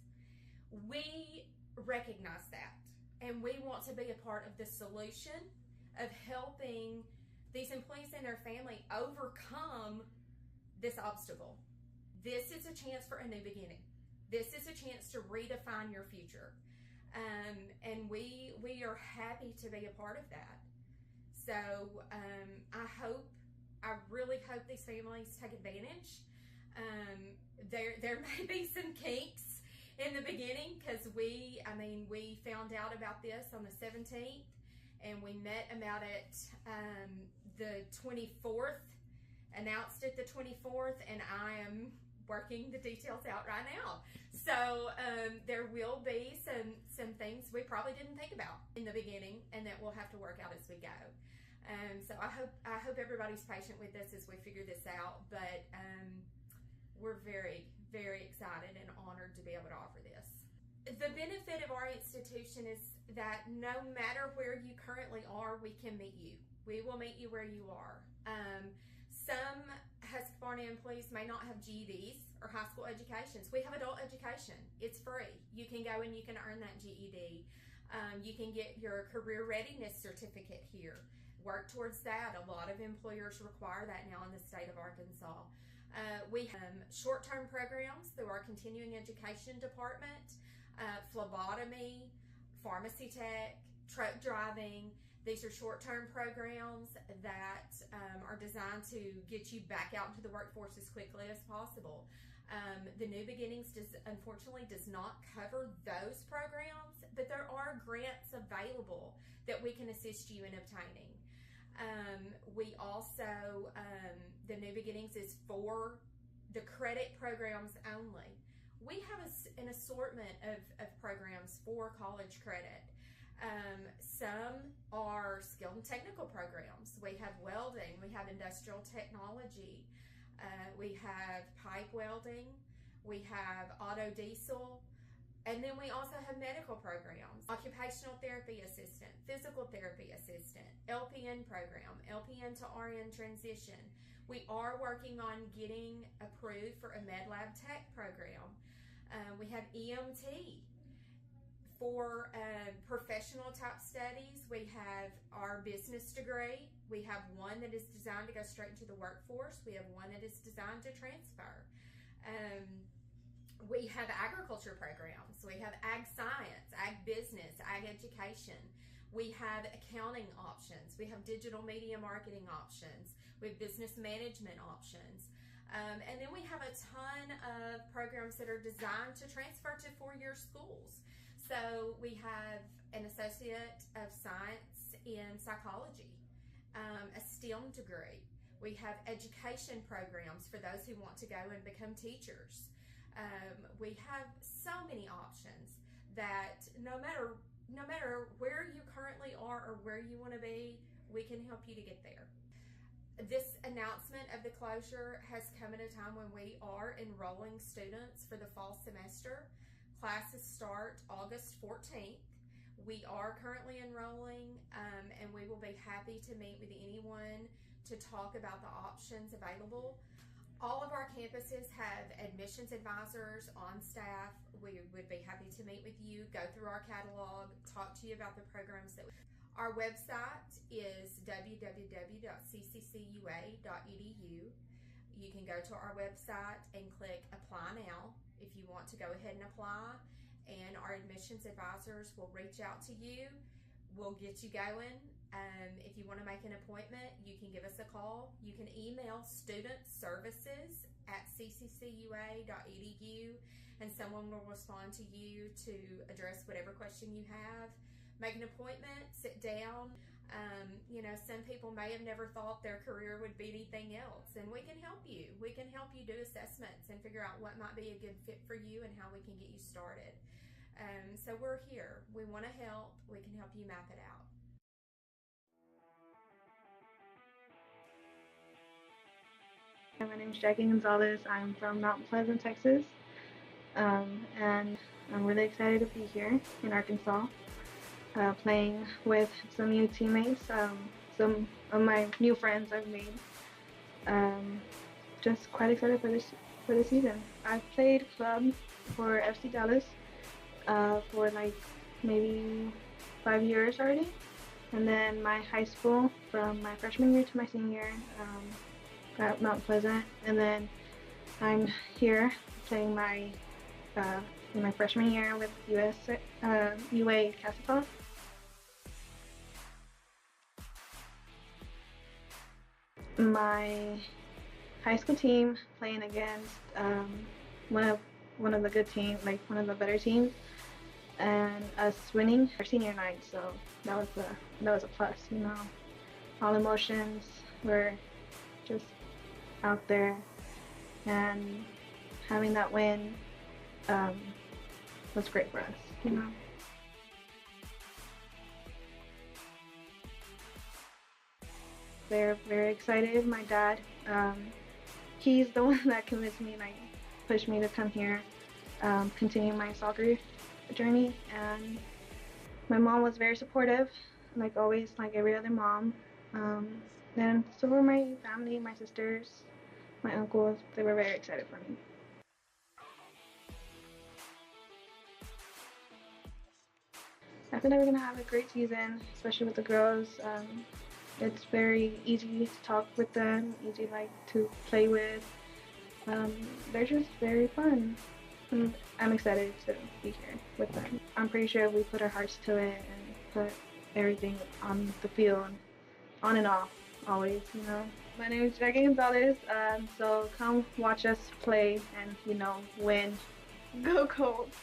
We recognize that, and we want to be a part of the solution of helping these employees and their family overcome this obstacle. This is a chance for a new beginning. This is a chance to redefine your future. And we are happy to be a part of that. So I really hope these families take advantage. There may be some kinks in the beginning, because we found out about this on the 17th, and we met about it the 24th, announced it the 24th, and I am working the details out right now. So there will be some things we probably didn't think about in the beginning, and that we'll have to work out as we go. So I hope everybody's patient with us as we figure this out, but we're very, very excited and honored to be able to offer this. The benefit of our institution is that no matter where you currently are, we can meet you. We will meet you where you are. Some Husqvarna employees may not have GEDs or high school educations. We have adult education. It's free. You can go and you can earn that GED. You can get your career readiness certificate here. Work towards that. A lot of employers require that now in the state of Arkansas. We have short-term programs through our continuing education department, phlebotomy, pharmacy tech, truck driving. These are short-term programs that are designed to get you back out into the workforce as quickly as possible. The New Beginnings unfortunately does not cover those programs, but there are grants available that we can assist you in obtaining. We also, the New Beginnings is for the credit programs only. We have an assortment of programs for college credit. Some are skilled and technical programs. We have welding, we have industrial technology, we have pipe welding, we have auto diesel, and then we also have medical programs, occupational therapy assistant, physical therapy assistant, LPN program, LPN to RN transition. We are working on getting approved for a med lab tech program. We have EMT. For professional type studies, we have our business degree. We have one that is designed to go straight into the workforce. We have one that is designed to transfer. We have agriculture programs. We have ag science, ag business, ag education. We have accounting options. We have digital media marketing options. We have business management options. And then we have a ton of programs that are designed to transfer to four-year schools. So we have an Associate of Science in Psychology, a STEM degree. We have education programs for those who want to go and become teachers. We have so many options that no matter where you currently are or where you want to be, we can help you to get there. This announcement of the closure has come at a time when we are enrolling students for the fall semester. Classes start August 14th. We are currently enrolling, and we will be happy to meet with anyone to talk about the options available. All of our campuses have admissions advisors on staff. We would be happy to meet with you, go through our catalog, talk to you about the programs that our website is www.cccua.edu. You can go to our website and click Apply Now if you want to go ahead and apply, and our admissions advisors will reach out to you. we'll get you going. If you want to make an appointment, you can give us a call. You can email studentservices@cccua.edu, and someone will respond to you to address whatever question you have. Make an appointment, sit down. Some people may have never thought their career would be anything else, and we can help you. We can help you do assessments and figure out what might be a good fit for you and how we can get you started. So we're here. We want to help. We can help you map it out. My name is Jackie Gonzalez. I'm from Mount Pleasant, Texas, and I'm really excited to be here in Arkansas, playing with some new teammates, some of my new friends I've made. Just quite excited for the season. I've played club for FC Dallas for like maybe 5 years already, and then my high school from my freshman year to my senior year at Mount Pleasant, and then I'm here playing in my freshman year with UA Cossatot. My high school team playing against one of the good teams, like one of the better teams, and us winning our senior night. So that was a plus, you know. All emotions were just out there, and having that win was great for us, you know. They're very excited. My dad, he's the one that convinced me, like pushed me to come here, continue my soccer journey, and my mom was very supportive, like always, like every other mom. And so were my family, my sisters, my uncles. They were very excited for me. I feel like we're gonna have a great season, especially with the girls. It's very easy to talk with them, easy like to play with. They're just very fun. And I'm excited to be here with them. I'm pretty sure we put our hearts to it and put everything on the field, on and off, always, you know. My name is Jackie Gonzalez, so come watch us play and, you know, win. Go Colts!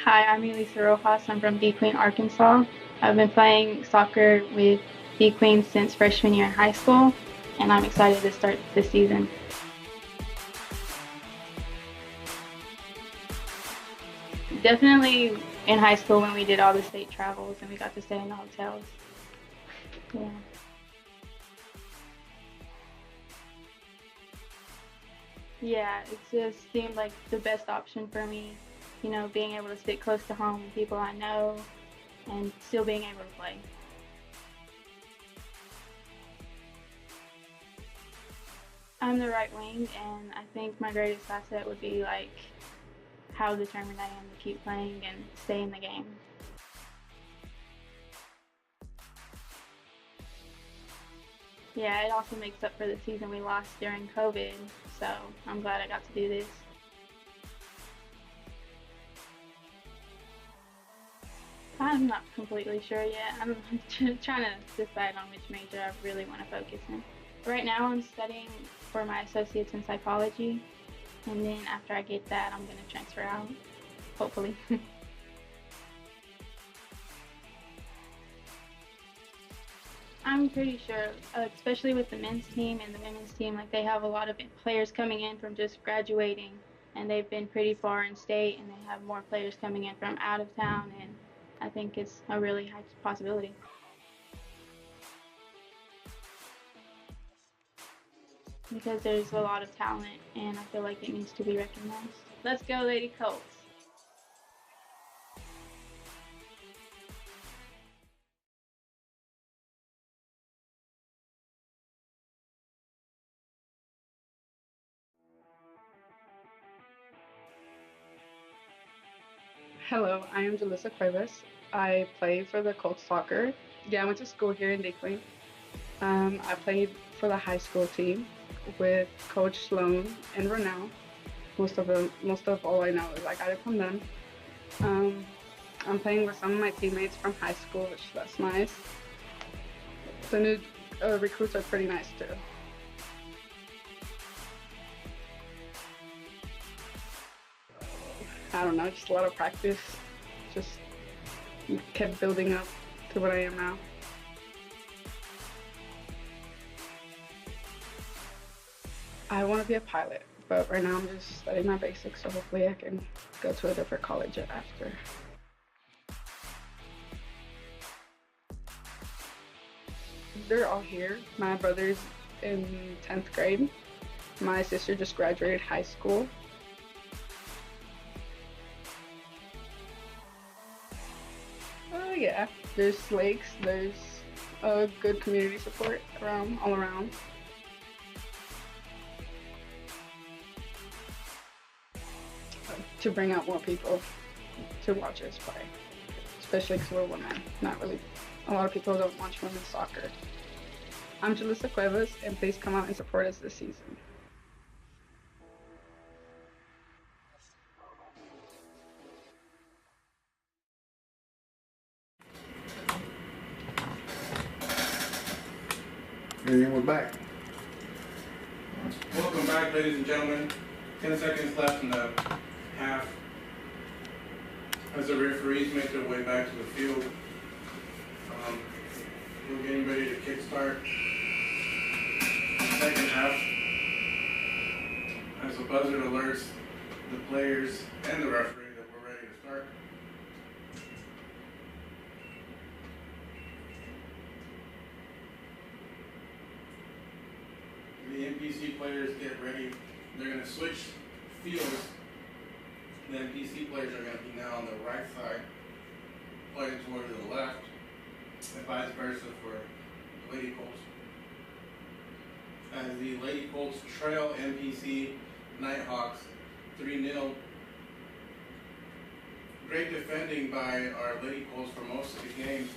Hi, I'm Elisa Rojas. I'm from B Queen, Arkansas. I've been playing soccer with B Queen since freshman year in high school, and I'm excited to start this season. Definitely in high school when we did all the state travels and we got to stay in the hotels. Yeah. Yeah, it just seemed like the best option for me. You know, being able to sit close to home with people I know and still being able to play. I'm the right wing, and I think my greatest asset would be like how determined I am to keep playing and stay in the game. Yeah, it also makes up for the season we lost during COVID, so I'm glad I got to do this. I'm not completely sure yet. I'm trying to decide on which major I really want to focus in. Right now I'm studying for my associates in psychology, and then after I get that, I'm going to transfer out, hopefully. I'm pretty sure, especially with the men's team and the women's team, like they have a lot of players coming in from just graduating, and they've been pretty far in state, and they have more players coming in from out of town, and I think it's a really high possibility. Because there's a lot of talent, and I feel like it needs to be recognized. Let's go, Lady Colts! Hello, I am Jalissa Cuevas. I play for the Colts soccer. Yeah, I went to school here in Dequeen. I played for the high school team with Coach Sloan and Renell. Most of all I know is I got it from them. I'm playing with some of my teammates from high school, which that's nice. The new recruits are pretty nice too. I don't know, just a lot of practice. Just kept building up to what I am now. I want to be a pilot, but right now I'm just studying my basics, so hopefully I can go to a different college after. They're all here. My brother's in 10th grade. My sister just graduated high school. Yeah, there's lakes, there's good community support all around. To bring out more people to watch us play, especially because we're women. Not really, a lot of people don't watch women's soccer. I'm Jalissa Cuevas, and please come out and support us this season. And we're back. Welcome back, ladies and gentlemen. 10 seconds left in the half as the referees make their way back to the field. We're getting ready to kickstart the second half as the buzzer alerts the players and the referee that we're ready to start. The NPC players get ready. They're going to switch fields. The NPC players are going to be now on the right side, playing towards the left, and vice versa for the Lady Colts. As the Lady Colts trail NPC Nighthawks 3-0. Great defending by our Lady Colts for most of the game.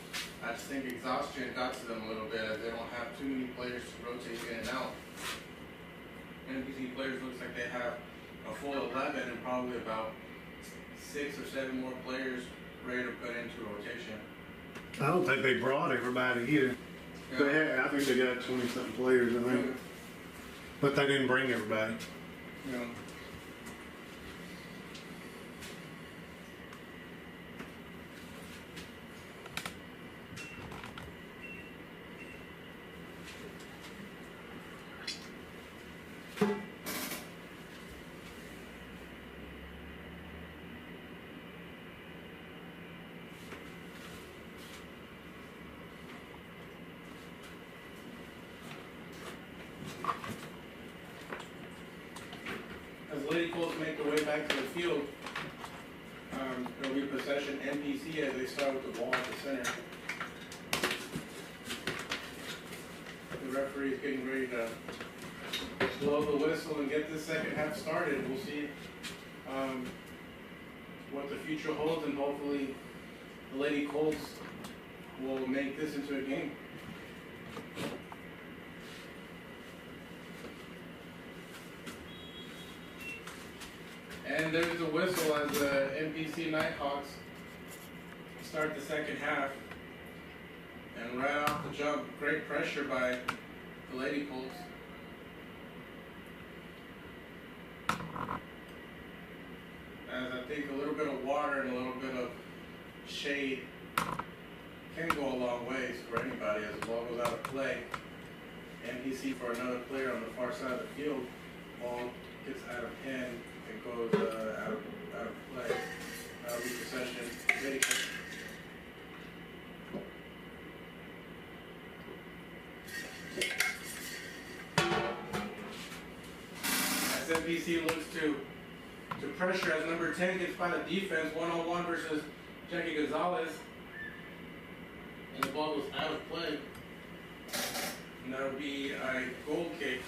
I just think exhaustion got to them a little bit as they don't have too many players to rotate in and out. NPC players looks like they have a full 11 and probably about 6 or 7 more players ready to put into rotation. I don't think they brought everybody either. Yeah. They had, I think they got 20-something players, I think. But they didn't bring everybody. Yeah. As Lady Colts make their way back to the field, it'll be possession NPC as they start with the ball at the center. The referee is getting ready to blow the whistle and get this second half started. We'll see what the future holds, and hopefully the Lady Colts will make this into a game. And there's the whistle as the NPC Nighthawks start the second half. And right off the jump, great pressure by the Lady Colts. As I think a little bit of water and a little bit of shade can go a long ways for anybody as the ball goes out of play. NPC for another player on the far side of the field. Ball gets out of hand and goes out of play. Repossession. Lady Colts. As NPC looks to pressure as number 10 gets by the defense, one-on-one versus Jackie Gonzalez. And the ball goes out of play. And that'll be a goal kick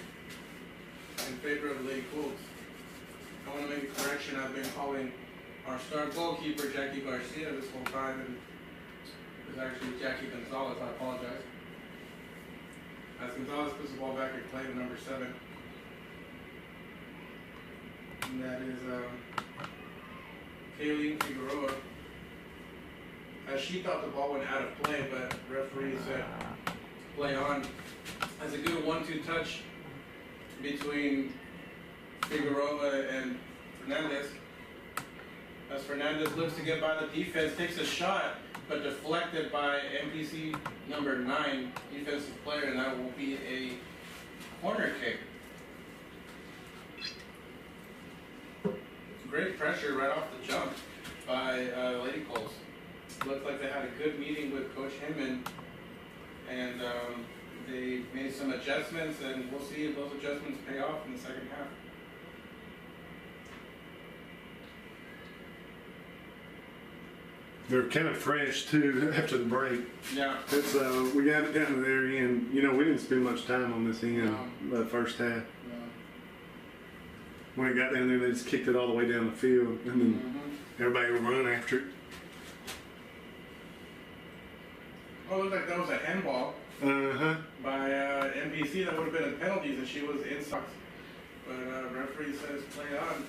in favor of the Lady Colts. I want to make a correction. I've been calling our star goalkeeper Jackie Garcia this whole time, and it's actually Jackie Gonzalez. I apologize. As Gonzalez puts the ball back in play with number 7. And that is Kayleen Figueroa. As she thought the ball went out of play, but referee said play on. As a good 1-2 touch between Figueroa and Fernandez. As Fernandez looks to get by the defense, takes a shot, but deflected by NPC number 9 defensive player, and that will be a corner kick. Great pressure right off the jump by Lady Colts. Looked like they had a good meeting with Coach Hinman, and they made some adjustments, and we'll see if those adjustments pay off in the second half. They're kind of fresh too after the break. Yeah. It's we got it down to their end. You know, we didn't spend much time on this end the first half. When it got down there, they just kicked it all the way down the field, and then everybody would run after it. Oh, it looked like that was a handball by NBC. That would have been a penalty that she was in socks. But referee says play on.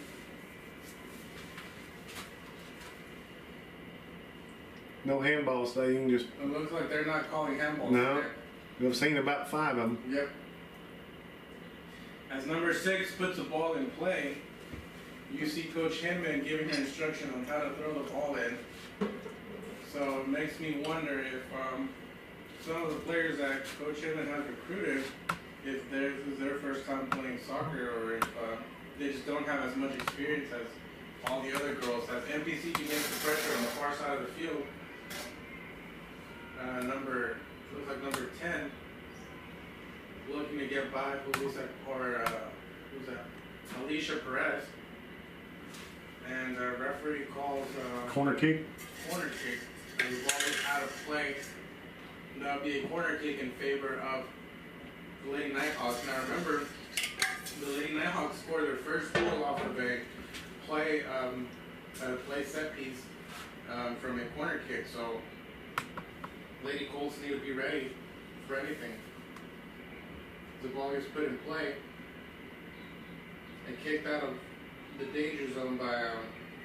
No handballs, so you can just... It looks like they're not calling handballs. No. I've seen about 5 of them. Yep. As number 6 puts the ball in play, you see Coach Hinman giving her instruction on how to throw the ball in. So it makes me wonder if some of the players that Coach Hinman has recruited, if this is their first time playing soccer, or if they just don't have as much experience as all the other girls. As NPC can get the pressure on the far side of the field. Looks like number 10. Looking to get by who's that? Alicia Perez. And the referee calls corner kick. Corner kick. And the ball is out of play. And that'll be a corner kick in favor of the Lady Nighthawks. Now remember, the Lady Nighthawks scored their first goal off of a play set piece from a corner kick. So Lady Colts need to be ready for anything. The ball gets put in play and kicked out of the danger zone by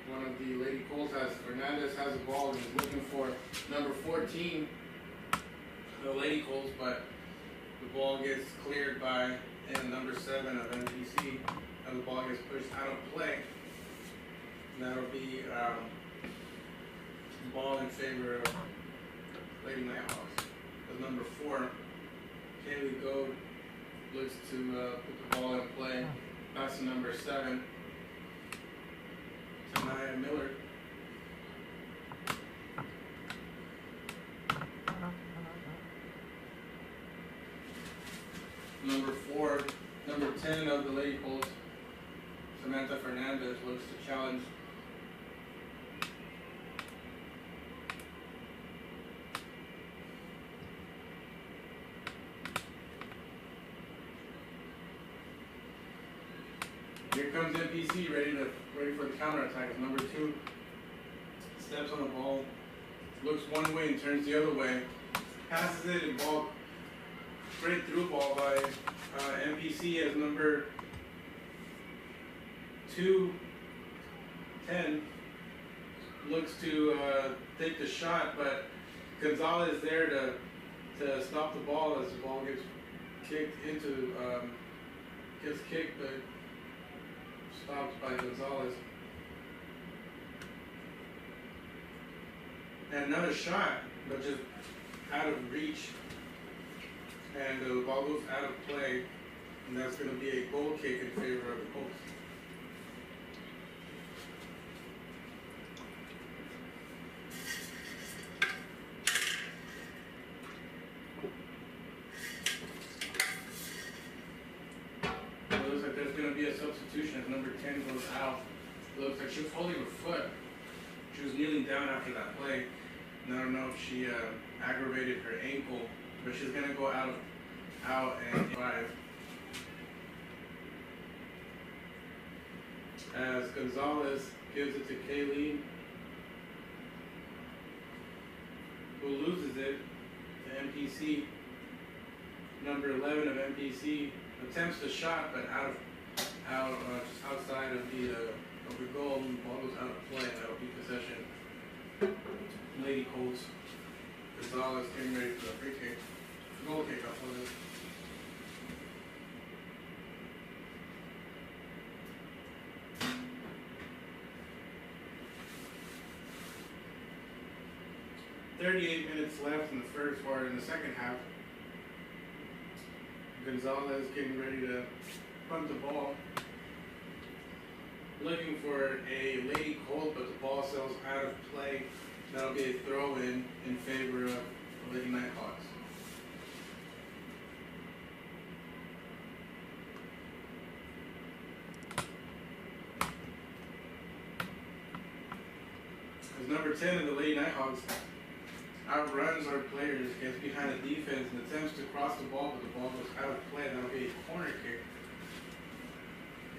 one of the Lady Colts. As Fernandez has the ball and is looking for number 14, the Lady Colts, but the ball gets cleared by number 7 of NPC, and the ball gets pushed out of play. And that'll be the ball in favor of Lady Nighthawks. As number 4, Kaylee Gold looks to put the ball in play. That's number 7, Tanaya Miller. Number 10 of the Lady Colts, Samantha Fernandez, looks to challenge. MPC ready for the counterattack is number 2. Steps on the ball, looks one way and turns the other way, passes it and ball straight through ball by MPC as number 2-10. Looks to take the shot, but Gonzalez there to stop the ball as the ball gets kicked into gets kicked, but stopped by Gonzalez. And another shot, but just out of reach, and the ball goes out of play, and that's going to be a goal kick in favor of the Colts. It looks like there's going to be a substitution as number 10 goes out. It looks like she was holding her foot. She was kneeling down after that play. And I don't know if she aggravated her ankle, but she's going to go out and 5. As Gonzalez gives it to Kayleen, who loses it to MPC. Number 11 of MPC attempts the shot, but just outside of the goal. The ball goes out of play. That'll be possession. Lady Colts. Gonzalez getting ready for the free kick. Goal kick off of it. .38 minutes left in the second half. Gonzalez getting ready to punt the ball. Looking for a Lady Colt, but the ball sails out of play. That'll be a throw-in favor of the Lady Nighthawks. As number 10 of the Lady Nighthawks outruns our players, gets behind the defense and attempts to cross the ball, but the ball goes out of play. That'll be a corner kick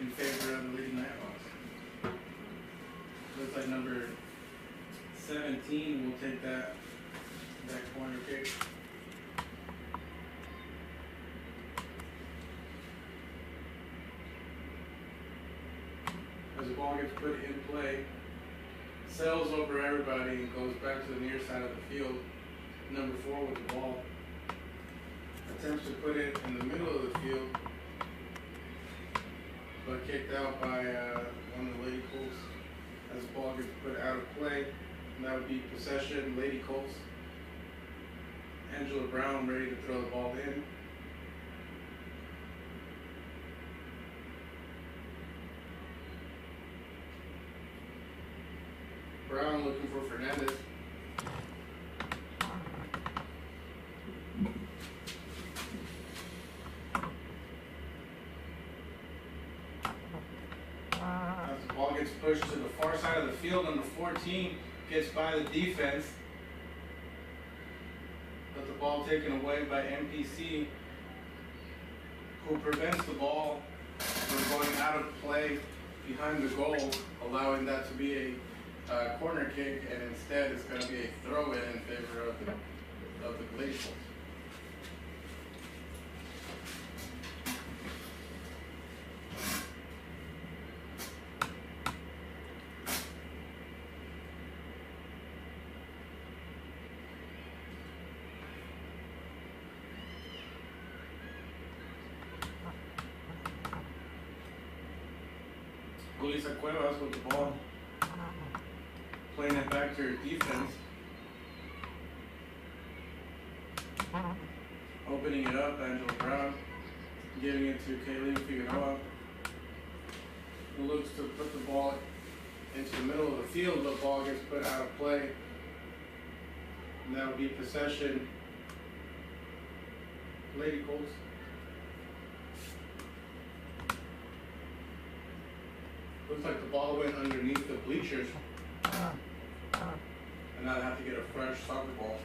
in favor of the Lady Nighthawks. Looks like number 17 will take that corner kick. As the ball gets put in play, sails over everybody and goes back to the near side of the field. Number 4 with the ball attempts to put it in the middle of the field, but kicked out by one of the Lady Colts as the ball gets put out of play. And that would be possession, Lady Colts. Angela Brown ready to throw the ball in. Brown looking for Fernandez. As the ball gets pushed to the far side of the field, number 14 gets by the defense. But the ball taken away by MPC, who prevents the ball from going out of play behind the goal, allowing that to be a corner kick, and instead it's going to be a throw-in favor of the Glacials. Julissa Cuevas with the ball, playing it back to her defense, opening it up. Angela Brown giving it to Kayleen Figueroa, who looks to put the ball into the middle of the field. The ball gets put out of play, and that would be possession, Lady Colts. Looks like the ball went underneath the bleachers, and now they have to get a fresh soccer ball.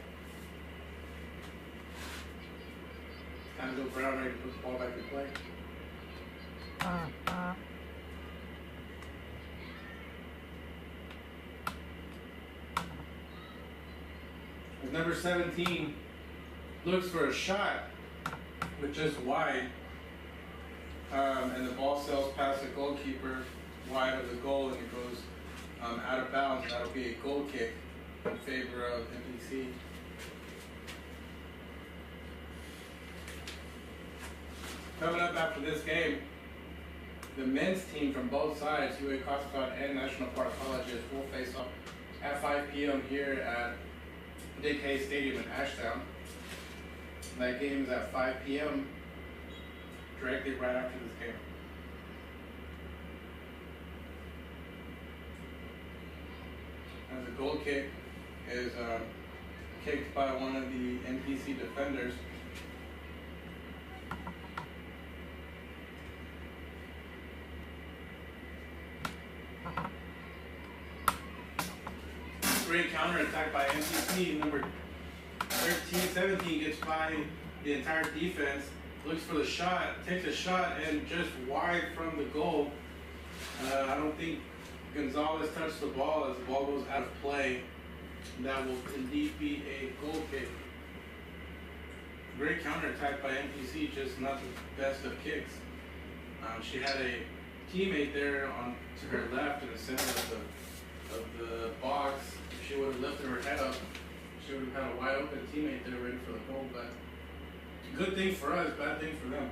Angela Brown ready to put the ball back in play. Number 17 looks for a shot, but just wide. And the ball sails past the goalkeeper wide of the goal, and it goes out of bounds. That'll be a goal kick in favor of NPC. Coming up after this game, the men's team from both sides, UA Cossatot and National Park Colleges, will face off at 5 p.m. here at DK Stadium in Ashdown. That game is at 5 p.m. directly right after this game. As the goal kick is kicked by one of the NPC defenders. Great counterattack by NPC. Number 13-17 gets by the entire defense, looks for the shot, takes a shot, and just wide from the goal. I don't think Gonzalez touched the ball as the ball goes out of play. That will indeed be a goal kick. Great counterattack by NPC, just not the best of kicks. She had a teammate there on to her left in the center of the box. If she would have lifted her head up, she would have had a wide open teammate there ready for the goal. But good thing for us, bad thing for them.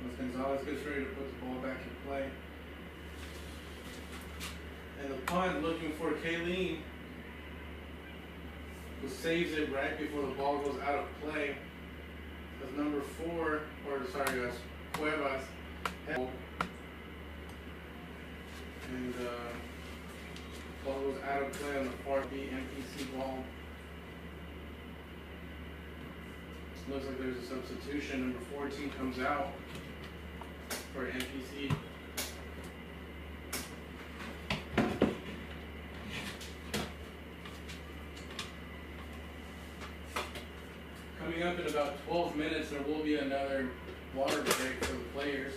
As Gonzalez gets ready to put the ball back in play. And the punt looking for Kayleen, who saves it right before the ball goes out of play. As number 4, Cuevas, and ball goes out of play on the far B NPC ball. Looks like there's a substitution. Number 14 comes out for NPC. Coming up in about 12 minutes, there will be another water break for the players.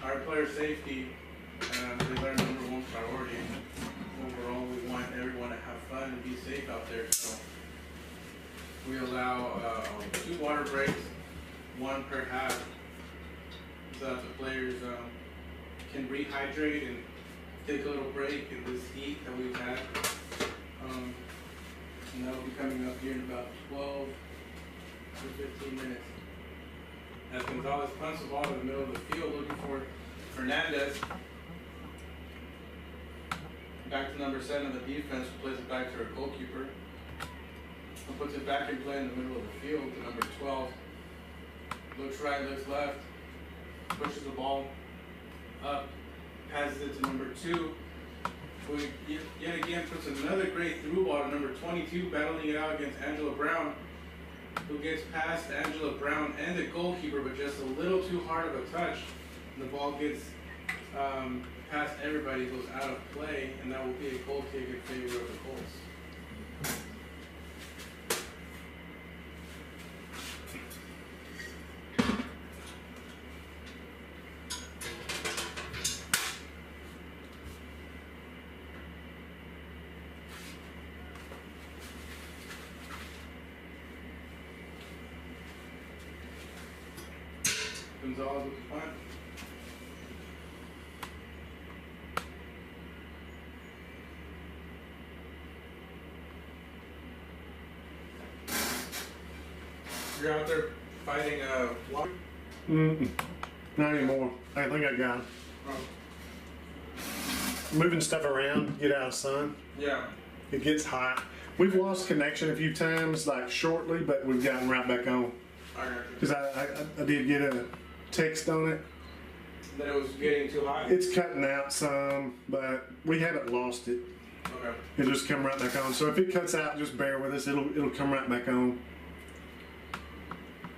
Our player safety is our number 1 priority. Overall, we want everyone to have fun and be safe out there. So we allow 2 water breaks, 1 per half, so that the players can rehydrate and take a little break in this heat that we've had. And that'll be coming up here in about 12 to 15 minutes. As Gonzalez punts the ball in the middle of the field looking for Fernandez. Back to number 7 of the defense, who plays it back to her goalkeeper. Who puts it back in play in the middle of the field to number 12. Looks right, looks left. Pushes the ball up. Passes it to number 2. Who yet again puts another great through ball to number 22, battling it out against Angela Brown, who gets past Angela Brown and the goalkeeper, but just a little too hard of a touch. And the ball gets past everybody, goes out of play, and that will be a goal kick in favor of the Colts. Gonzalez with the punt. You're out there fighting water? Not anymore. I think I got it. Oh. Moving stuff around, get out of the sun. Yeah. It gets hot. We've lost connection a few times, like shortly, but we've gotten right back on. I got you. Because I did get a text on it. That it was getting too hot? It's cutting out some, but we haven't lost it. Okay. It'll just come right back on. So if it cuts out, just bear with us. It'll come right back on.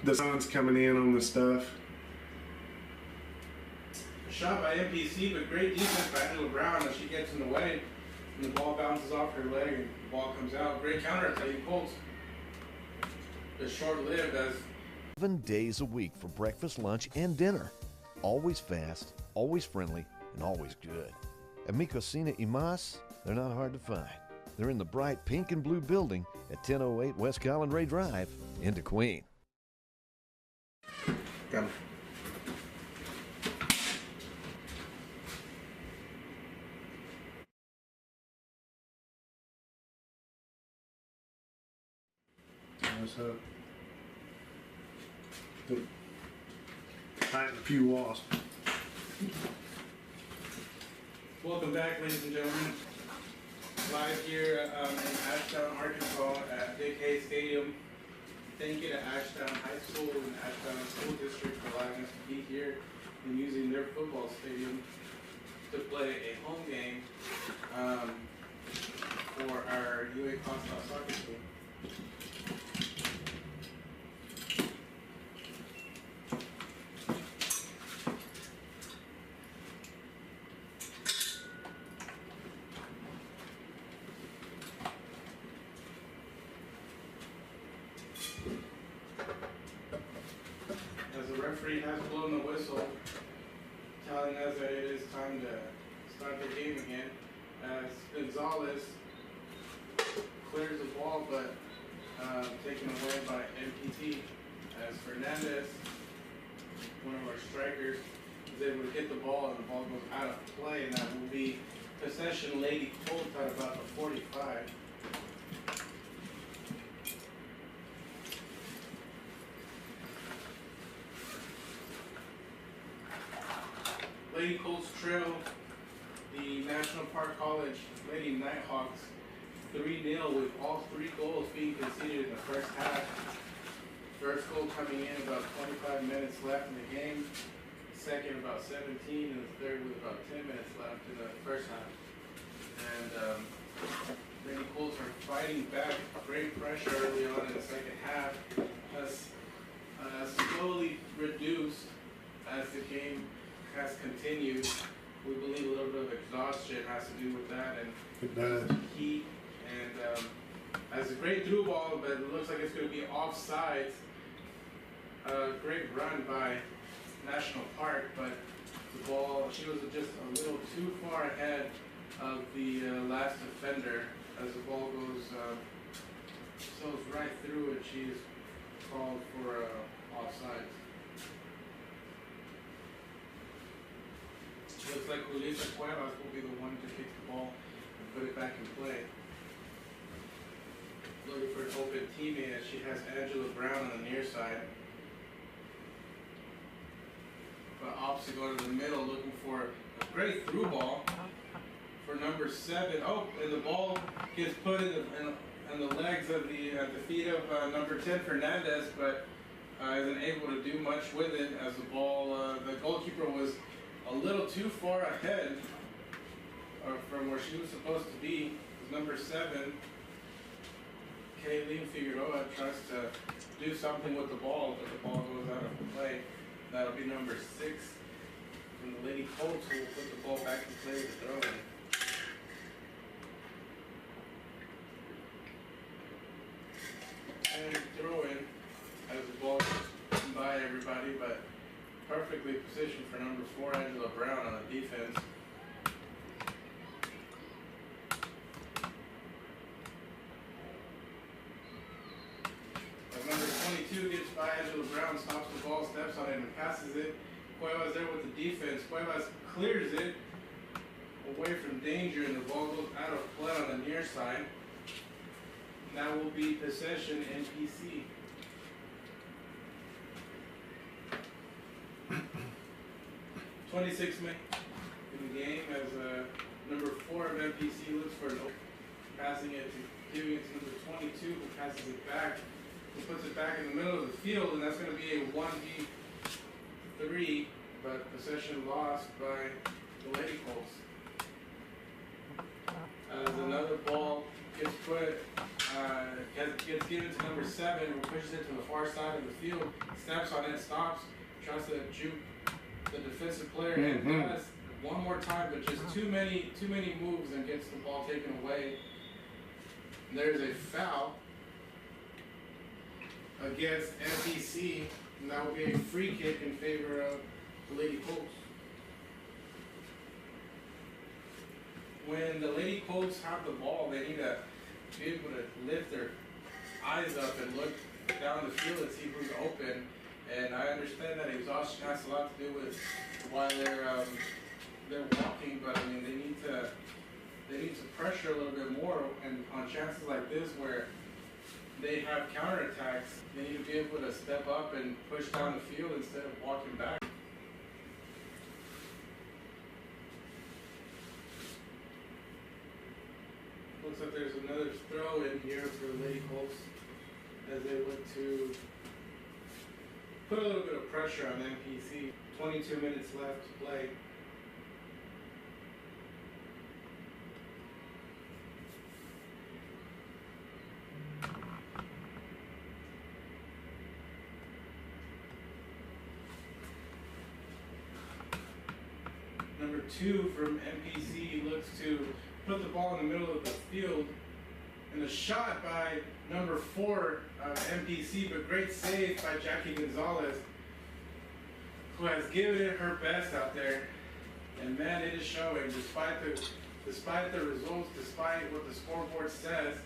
The sun's coming in on the stuff. Shot by NPC, but great defense by Angela Brown as she gets in the way. And the ball bounces off her leg and the ball comes out. Great counterattack. Colts. It's short-lived as 7 days a week for breakfast, lunch, and dinner. Always fast, always friendly, and always good. At Mi Cocina y Mas, they're not hard to find. They're in the bright pink and blue building at 1008 West Colin Ray Drive in Queen. Come. So, tighten a few walls. Welcome back, ladies and gentlemen. Live here in Ashdown, Arkansas at Dick Hayes Stadium. Thank you to Ashdown High School and Ashdown School District for allowing us to be here and using their football stadium to play a home game for our UA Cossatot soccer team. The referee has blown the whistle, telling us that it is time to start the game again. As Gonzalez clears the ball, but taken away by MPT. As Fernandez, one of our strikers, is able to hit the ball, and the ball goes out of play, and that will be possession Lady Colts at about the 45. Lady Colts trail the National Park College Lady Nighthawks 3-0 with all 3 goals being conceded in the first half. First goal coming in about 25 minutes left in the game, second about 17, and the third with about 10 minutes left in the first half. And Lady Colts are fighting back, great pressure early on in the second half, has slowly reduced as the game has continued. We believe a little bit of exhaustion has to do with that, and it does. Heat, and as a great through ball, but it looks like it's going to be offside. Great run by National Park, but the ball, she was just a little too far ahead of the last defender. As the ball goes right through it, she's called for offside. Looks like Julissa Cuevas will be the one to kick the ball and put it back in play. Looking for an open teammate as she has Angela Brown on the near side. But opts to go to the middle, looking for a great through ball for number 7. Oh, and the ball gets put in the legs of at the feet of number 10 Fernandez, but isn't able to do much with it as the ball. The goalkeeper was a little too far ahead from where she was supposed to be. Number 7, Kayleen Figueroa, tries to do something with the ball, but the ball goes out of play. That'll be number 6 from the Lady Colts, who will put the ball back in play to throw in. And throw in as the ball goes by everybody, but perfectly positioned for number 4, Angela Brown, on the defense. As number 22 gets by Angela Brown, stops the ball, steps on it, and passes it. Cuevas there with the defense. Cuevas clears it away from danger, and the ball goes out of play on the near side. That will be possession NPC. 26 minutes in the game as number 4 of MPC looks for an open, passing it to giving it to number 22, who passes it back, who puts it back in the middle of the field, and that's going to be a 1v3, but possession lost by the Lady Colts. As another ball gets gets given to number 7, who pushes it to the far side of the field, steps on it, stops, tries to juke the defensive player, and does one more time, but just too many moves, and gets the ball taken away. And there's a foul against NPC And that will be a free kick in favor of the Lady Colts. When the Lady Colts have the ball, they need to be able to lift their eyes up and look down the field and see who's open. And I understand that exhaustion has a lot to do with why they're walking, but I mean they need to pressure a little bit more. And on chances like this where they have counterattacks, they need to be able to step up and push down the field instead of walking back. Looks like there's another throw in here for the Lady Colts as they look to put a little bit of pressure on MPC. 22 minutes left to play. Number 2 from MPC looks to put the ball in the middle of the field, and a shot by number 4 MPC, but great save by Jackie Gonzalez, who has given it her best out there. And man, it is showing. Despite the results, despite what the scoreboard says,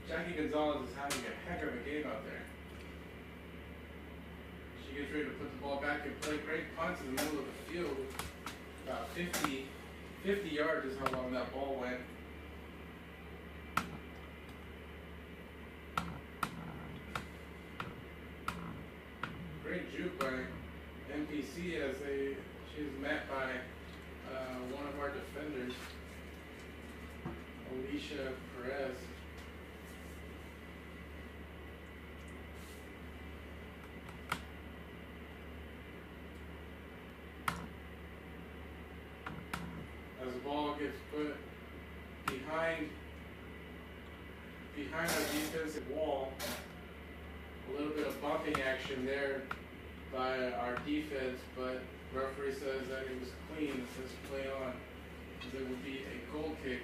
Jackie Gonzalez is having a heck of a game out there. She gets ready to put the ball back and play. Great punts in the middle of the field. About 50 yards is how long that ball went. Great juke by MPC as she's met by one of our defenders, Alicia Perez. As the ball gets put behind our defensive wall, a little bit of bumping action there by our defense, but referee says that it was clean. It says play on. There will be a goal kick.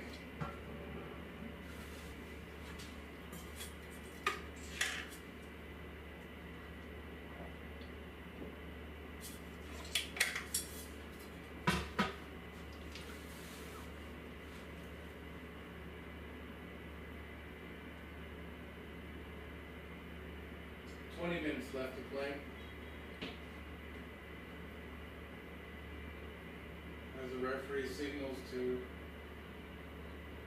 Minutes left to play. As the referee signals to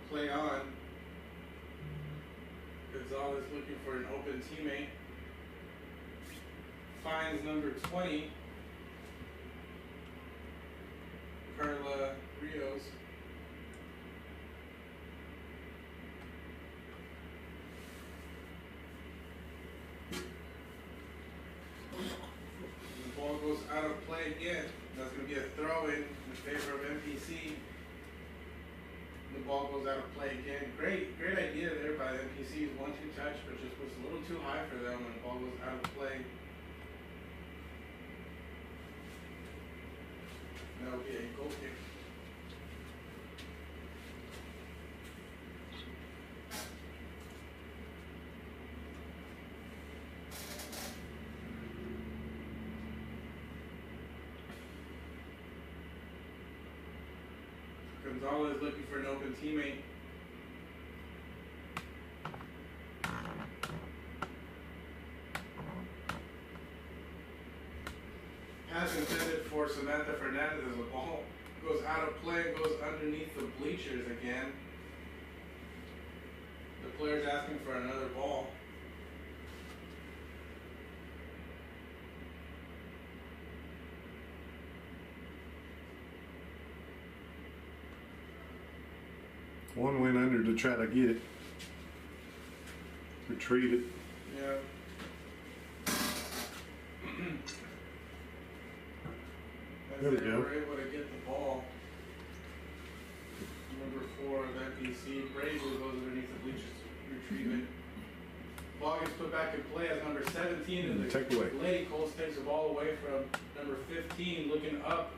play on, Gonzalez looking for an open teammate. Finds number 20, Carla Rios. Goes out of play again. That's going to be a throw in favor of MPC. The ball goes out of play again. Great idea there by MPC's 1-2 touch, but just was a little too high for them when the ball goes out of play. That will be a goal kick. Gonzalez looking for an open teammate. Pass intended for Samantha Fernandez as the ball goes out of play and goes underneath the bleachers again. The player's asking for another ball. One went under to try to get it. Retrieve it. Yeah. As There we they go. were able to get the ball. Number 4 of NPC bravely goes underneath the bleachers to retrieve it. Ball gets put back in play as number 17 and the Lady Colts takes the ball away from number 15, looking up,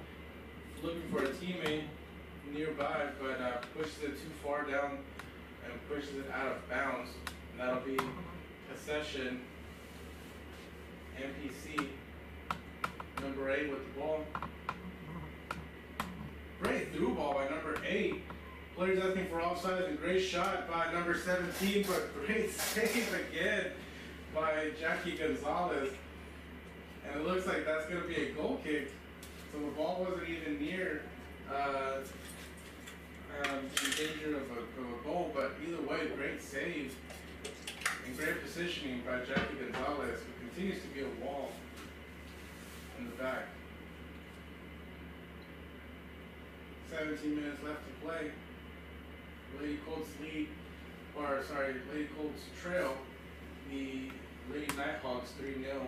looking for a teammate nearby, but pushes it too far down and pushes it out of bounds. And that'll be possession MPC, number 8 with the ball. Great through ball by number 8. Players asking for offsides, and great shot by number 17, but great save again by Jackie Gonzalez. And it looks like that's going to be a goal kick. So the ball wasn't even near in danger of a goal, but either way, great save and great positioning by Jackie Gonzalez, who continues to be a wall in the back. 17 minutes left to play. Lady Colts trail the Lady Nighthawks 3-0.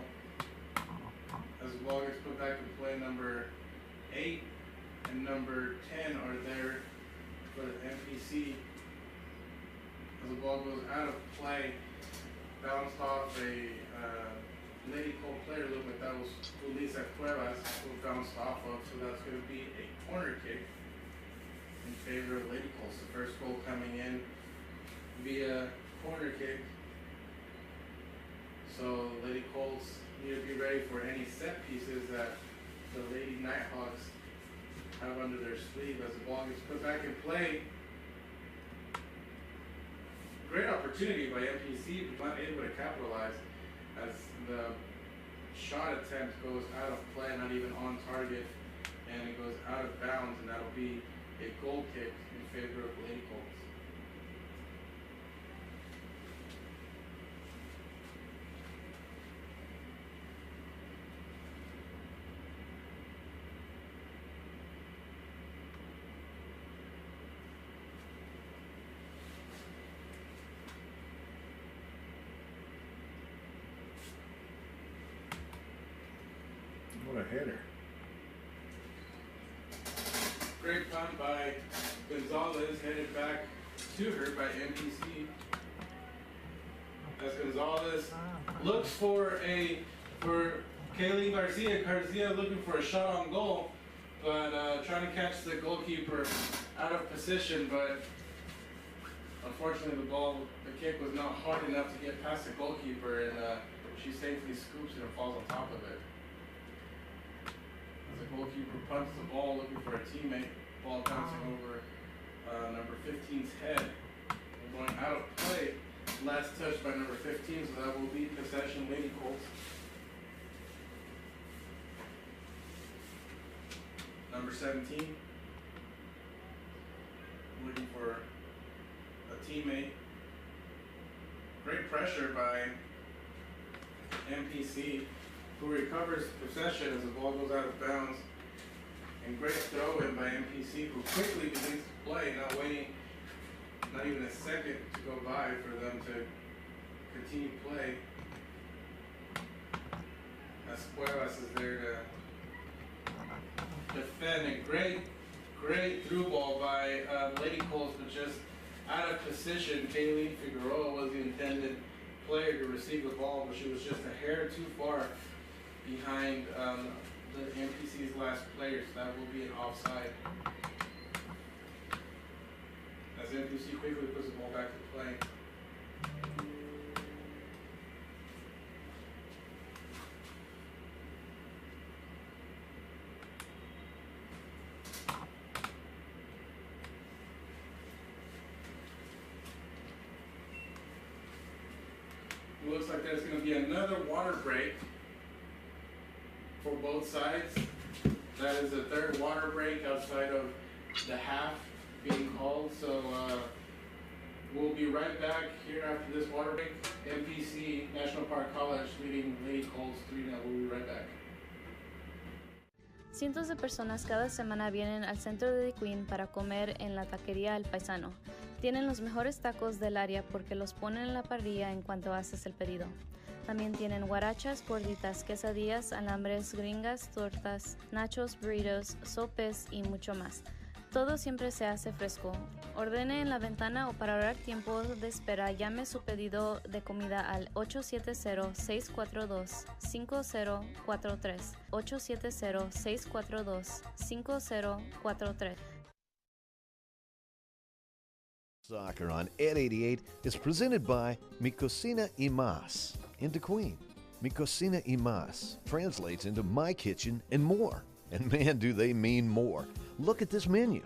As the ball gets put back in play, number 8 and number 10 are there for the MPC. As the ball goes out of play, bounced off a Lady Colt player, looked like that was Ulisa Cuevas, who bounced off of, so that's going to be a corner kick in favor of Lady Colts. The first goal coming in via corner kick. So Lady Colts need to be ready for any set pieces that the Lady Nighthawks have under their sleeve as the ball gets put back in play. Great opportunity by MPC, but not able to capitalize as the shot attempt goes out of play, not even on target, and it goes out of bounds, and that'll be a goal kick in favor of Lady Colts. What a header. Great punt by Gonzalez, headed back to her by MPC. As Gonzalez looks for Kayleen Garcia. Garcia looking for a shot on goal, but trying to catch the goalkeeper out of position, but unfortunately the kick was not hard enough to get past the goalkeeper, and she safely scoops it and falls on top of it. The goalkeeper punts the ball, looking for a teammate. Ball bouncing over number 15's head and going out of play. Last touch by number 15, so that will be possession Lady Colts. Number 17, looking for a teammate. Great pressure by MPC, who recovers possession as the ball goes out of bounds. And great throw in by MPC, who quickly begins to play, not waiting not even a second to go by for them to continue play. As Cuevas is there to defend. A great through ball by Lady Colts, but just out of position. Kayleen Figueroa was the intended player to receive the ball, but she was just a hair too far behind the MPC's last player, so that will be an offside. As MPC quickly puts the ball back to play. It looks like there's going to be another water break for both sides. That is the third water break outside of the half being called. So we'll be right back here after this water break. MPC, National Park College, leading Lady Colts 3-0. We'll be right back. Cientos de personas cada semana vienen al centro de DeQueen para comer en la taquería El Paisano. Tienen los mejores tacos del área porque los ponen en la parrilla en cuanto haces el pedido. También tienen guarachas, gorditas, quesadillas, alambres, gringas, tortas, nachos, burritos, sopes y mucho más. Todo siempre se hace fresco. Ordene en la ventana o para ahorrar tiempo de espera, llame su pedido de comida al 870-642-5043. 870-642-5043. Soccer on Ed 88 is presented by Mi Cocina y Más in DeQueen. Mi cocina y más translates into my kitchen and more. And man, do they mean more. Look at this menu.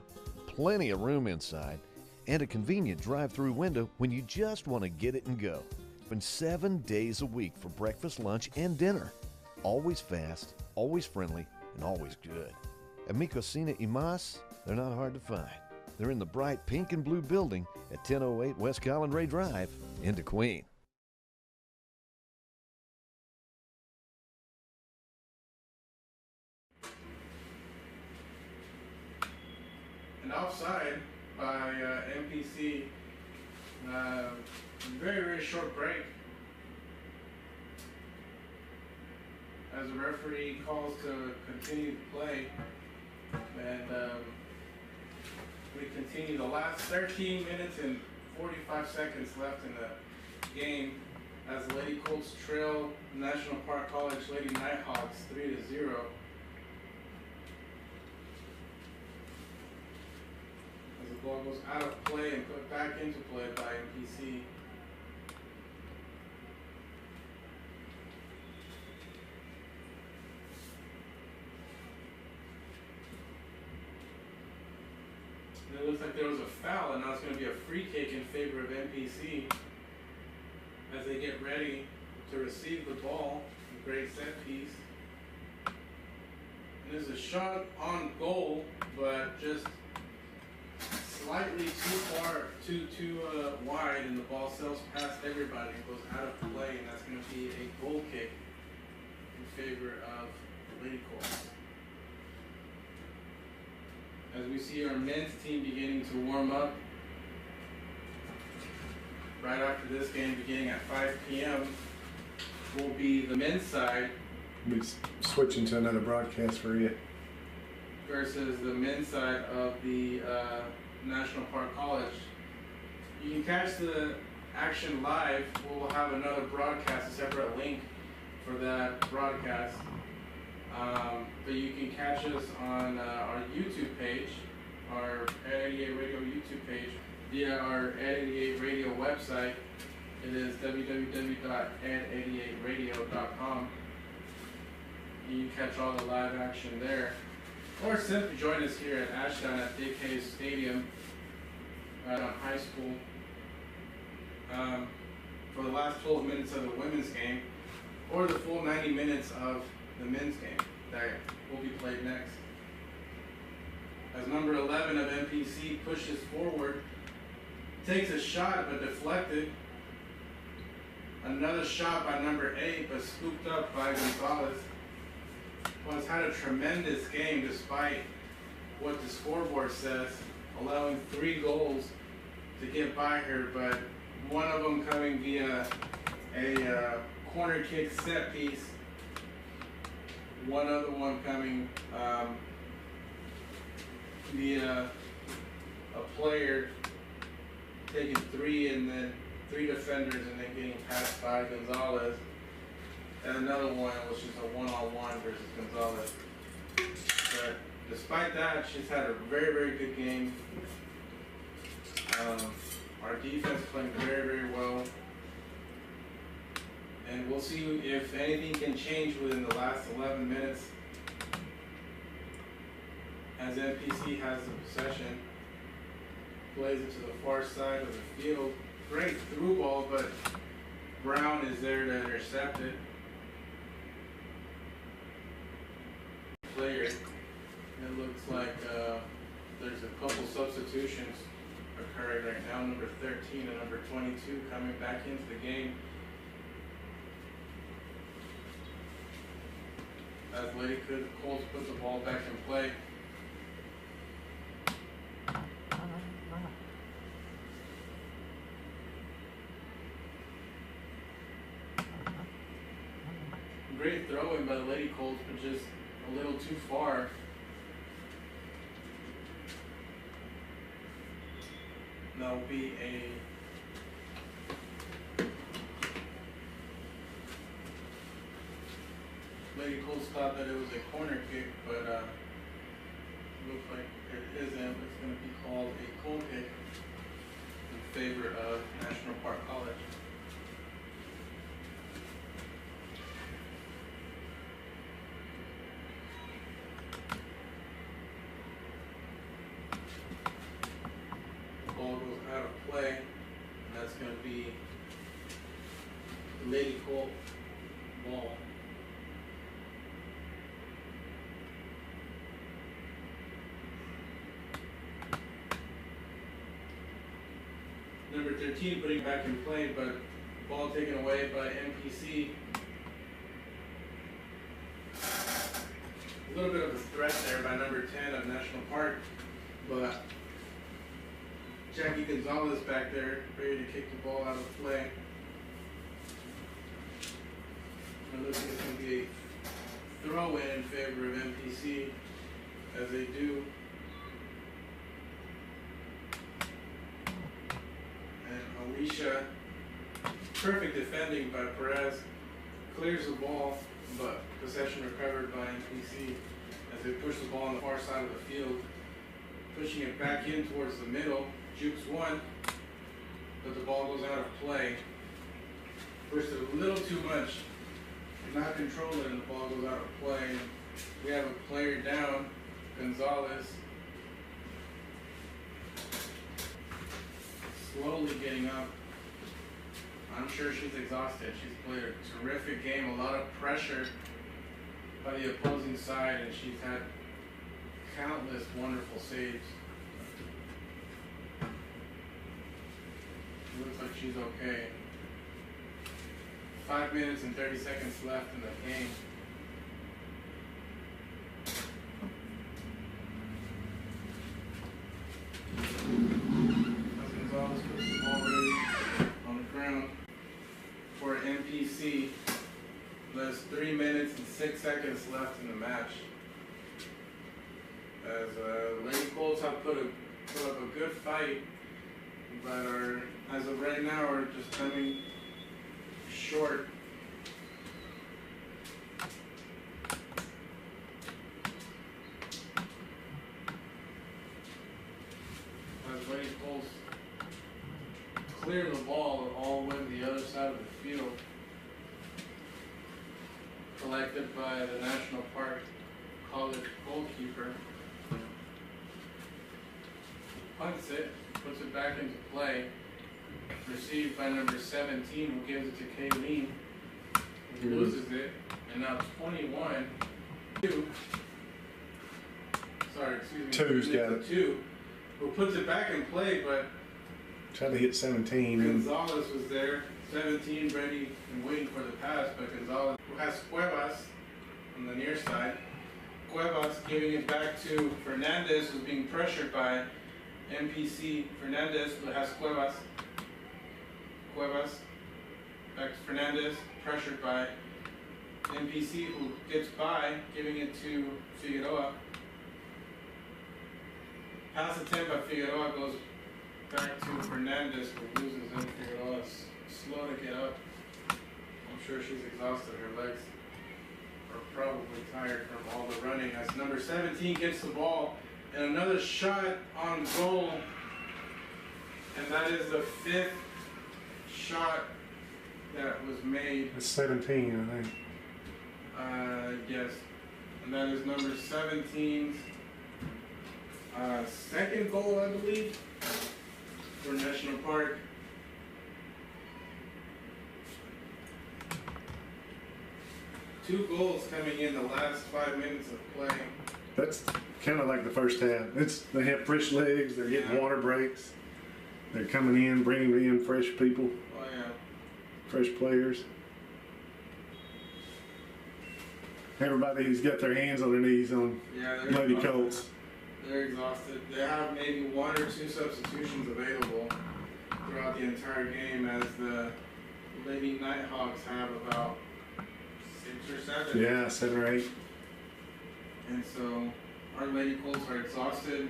Plenty of room inside and a convenient drive-through window when you just want to get it and go. Open 7 days a week for breakfast, lunch, and dinner. Always fast, always friendly, and always good. At Mi Cocina y Más, they're not hard to find. They're in the bright pink and blue building at 1008 West Colin Ray Drive in DeQueen. And offside by MPC. Very, very short break. As the referee calls to continue the play. And we continue the last 13 minutes and 45 seconds left in the game as the Lady Colts trail National Park College Lady Nighthawks 3-0. As the ball goes out of play and put back into play by MPC. And it looks like there was a foul, and now it's going to be a free kick in favor of MPC as they get ready to receive the ball. A great set piece. And there's a shot on goal, but just slightly too far, too wide, and the ball sails past everybody and goes out of play, and that's going to be a goal kick in favor of Lady Colts. As we see our men's team beginning to warm up right after this game beginning at 5 p.m. will be the men's side. We'll be switching to another broadcast for it. Versus the men's side of the National Park College. You can catch the action live. We'll have another broadcast, a separate link for that broadcast. But you can catch us on our YouTube page, our Ed 88 Radio YouTube page, via our Ed 88 Radio website. It is www.ed88radio.com. You can catch all the live action there. Or simply join us here at Ashdown at Dick Hayes Stadium right on high school for the last 12 minutes of the women's game, or the full 90 minutes of the men's game that will be played next. As number 11 of MPC pushes forward, takes a shot but deflected. Another shot by number 8 but scooped up by Gonzalez. Well, has had a tremendous game despite what the scoreboard says, allowing 3 goals to get by her, but one of them coming via a corner kick set piece, one other one coming via a player taking 3 and then 3 defenders and then getting passed by Gonzalez. And another one was just a one-on-one versus Gonzalez. But despite that, she's had a very, very good game. Our defense playing very, very well. And we'll see if anything can change within the last 11 minutes. As MPC has the possession, plays it to the far side of the field. Great through ball, but Brown is there to intercept it. Player. It looks like there's a couple substitutions occurring right now. Number 13 and number 22 coming back into the game. As Lady Colts put the ball back in play. Great throw-in by the Lady Colts, but just a little too far. That'll be a Lady Colts thought that it was a corner kick, but looks like it isn't. It's going to be called a goal kick in favor of National Park College. The ball goes out of play, and that's going to be Lady Colt ball. Number 13 putting it back in play, but ball taken away by NPC. A little bit of a threat there by number 10 of National Park, but Jackie Gonzalez back there ready to kick the ball out of play. It looks like it's going to be a throw in favor of NPC as they do. And Alicia, perfect defending by Perez, clears the ball, but possession recovered by NPC as they push the ball on the far side of the field, pushing it back in towards the middle. Jukes one, but the ball goes out of play. Pushed it a little too much, did not control it, and the ball goes out of play. We have a player down, Gonzalez, slowly getting up. I'm sure she's exhausted. She's played a terrific game, a lot of pressure by the opposing side, and she's had countless wonderful saves. It looks like she's okay. 5 minutes and 30 seconds left in the game. Gonzalez puts the ball ready on the ground for NPC. There's 3 minutes and 6 seconds left in the match. As Lady Colts have put up a good fight, but as of right now, are just coming short. As Lady Colts clear the ball all the way to the other side of the field, collected by the National Park College goalkeeper. Punts it, puts it back into play. Received by number 17, who gives it to Kayleen, who loses it, and now 21, 2. Sorry, excuse me. Two's got it. 2, who puts it back in play, but tried to hit 17. Gonzalez was there, 17 ready and waiting for the pass, but Gonzalez, who has Cuevas on the near side. Cuevas giving it back to Fernandez, who's being pressured by NPC. Fernandez, who has Cuevas. Cuevas, back to Fernandez, pressured by NPC, who gets by, giving it to Figueroa. Pass attempt by Figueroa goes back to Fernandez, who loses, and Figueroa's slow to get up. I'm sure she's exhausted. Her legs are probably tired from all the running. As number 17 gets the ball, and another shot on goal, and that is the 5th shot that was made. It's 17, I think. Yes. And that is number 17's second goal, I believe, for National Park. Two goals coming in the last 5 minutes of play. That's kind of like the first half. They have fresh legs. They're getting water breaks. They're coming in, bringing in fresh people. Oh yeah. Fresh players. Everybody's got their hands on their knees on Lady Colts. They're exhausted. They have maybe 1 or 2 substitutions available throughout the entire game, as the Lady Nighthawks have about 6 or 7. Yeah, 7 or 8. And so our Lady Colts are exhausted.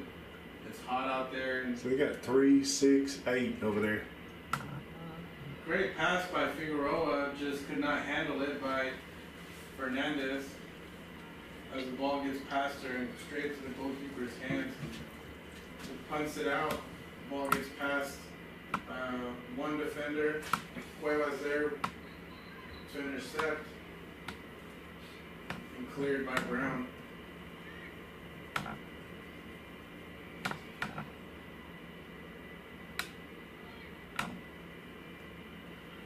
It's hot out there. And so they got 3, 6, 8 over there. Great pass by Figueroa, just could not handle it by Fernandez as the ball gets past her and straight to the goalkeeper's hands. She punts it out. Ball gets past one defender. Cuevas there to intercept and cleared by Brown.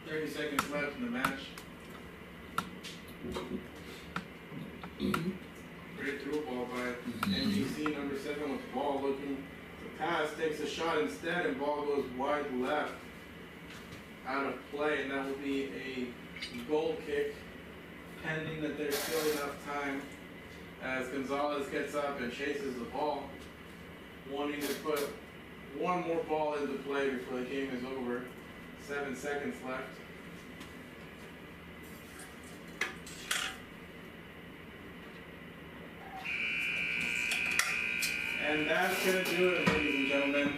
30 seconds left in the match. Great through ball by NBC, number 7 with the ball looking to pass, takes a shot instead, and ball goes wide left out of play, and that will be a goal kick, pending that there's still enough time as Gonzalez gets up and chases the ball, wanting to put one more ball into play before the game is over. 7 seconds left. And that's going to do it, ladies and gentlemen.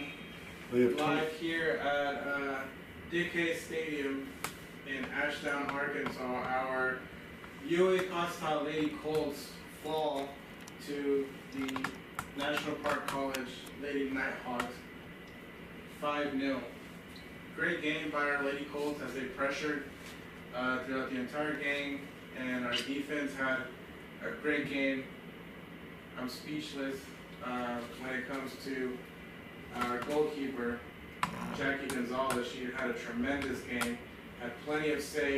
Live here at Dick Hayes Stadium in Ashdown, Arkansas, our UA Cossatot Lady Colts fall to the National Park College Lady Nighthawks 5-0. Great game by our Lady Colts as they pressured throughout the entire game, and our defense had a great game. I'm speechless when it comes to our goalkeeper, Jackie Gonzalez. She had a tremendous game, had plenty of saves.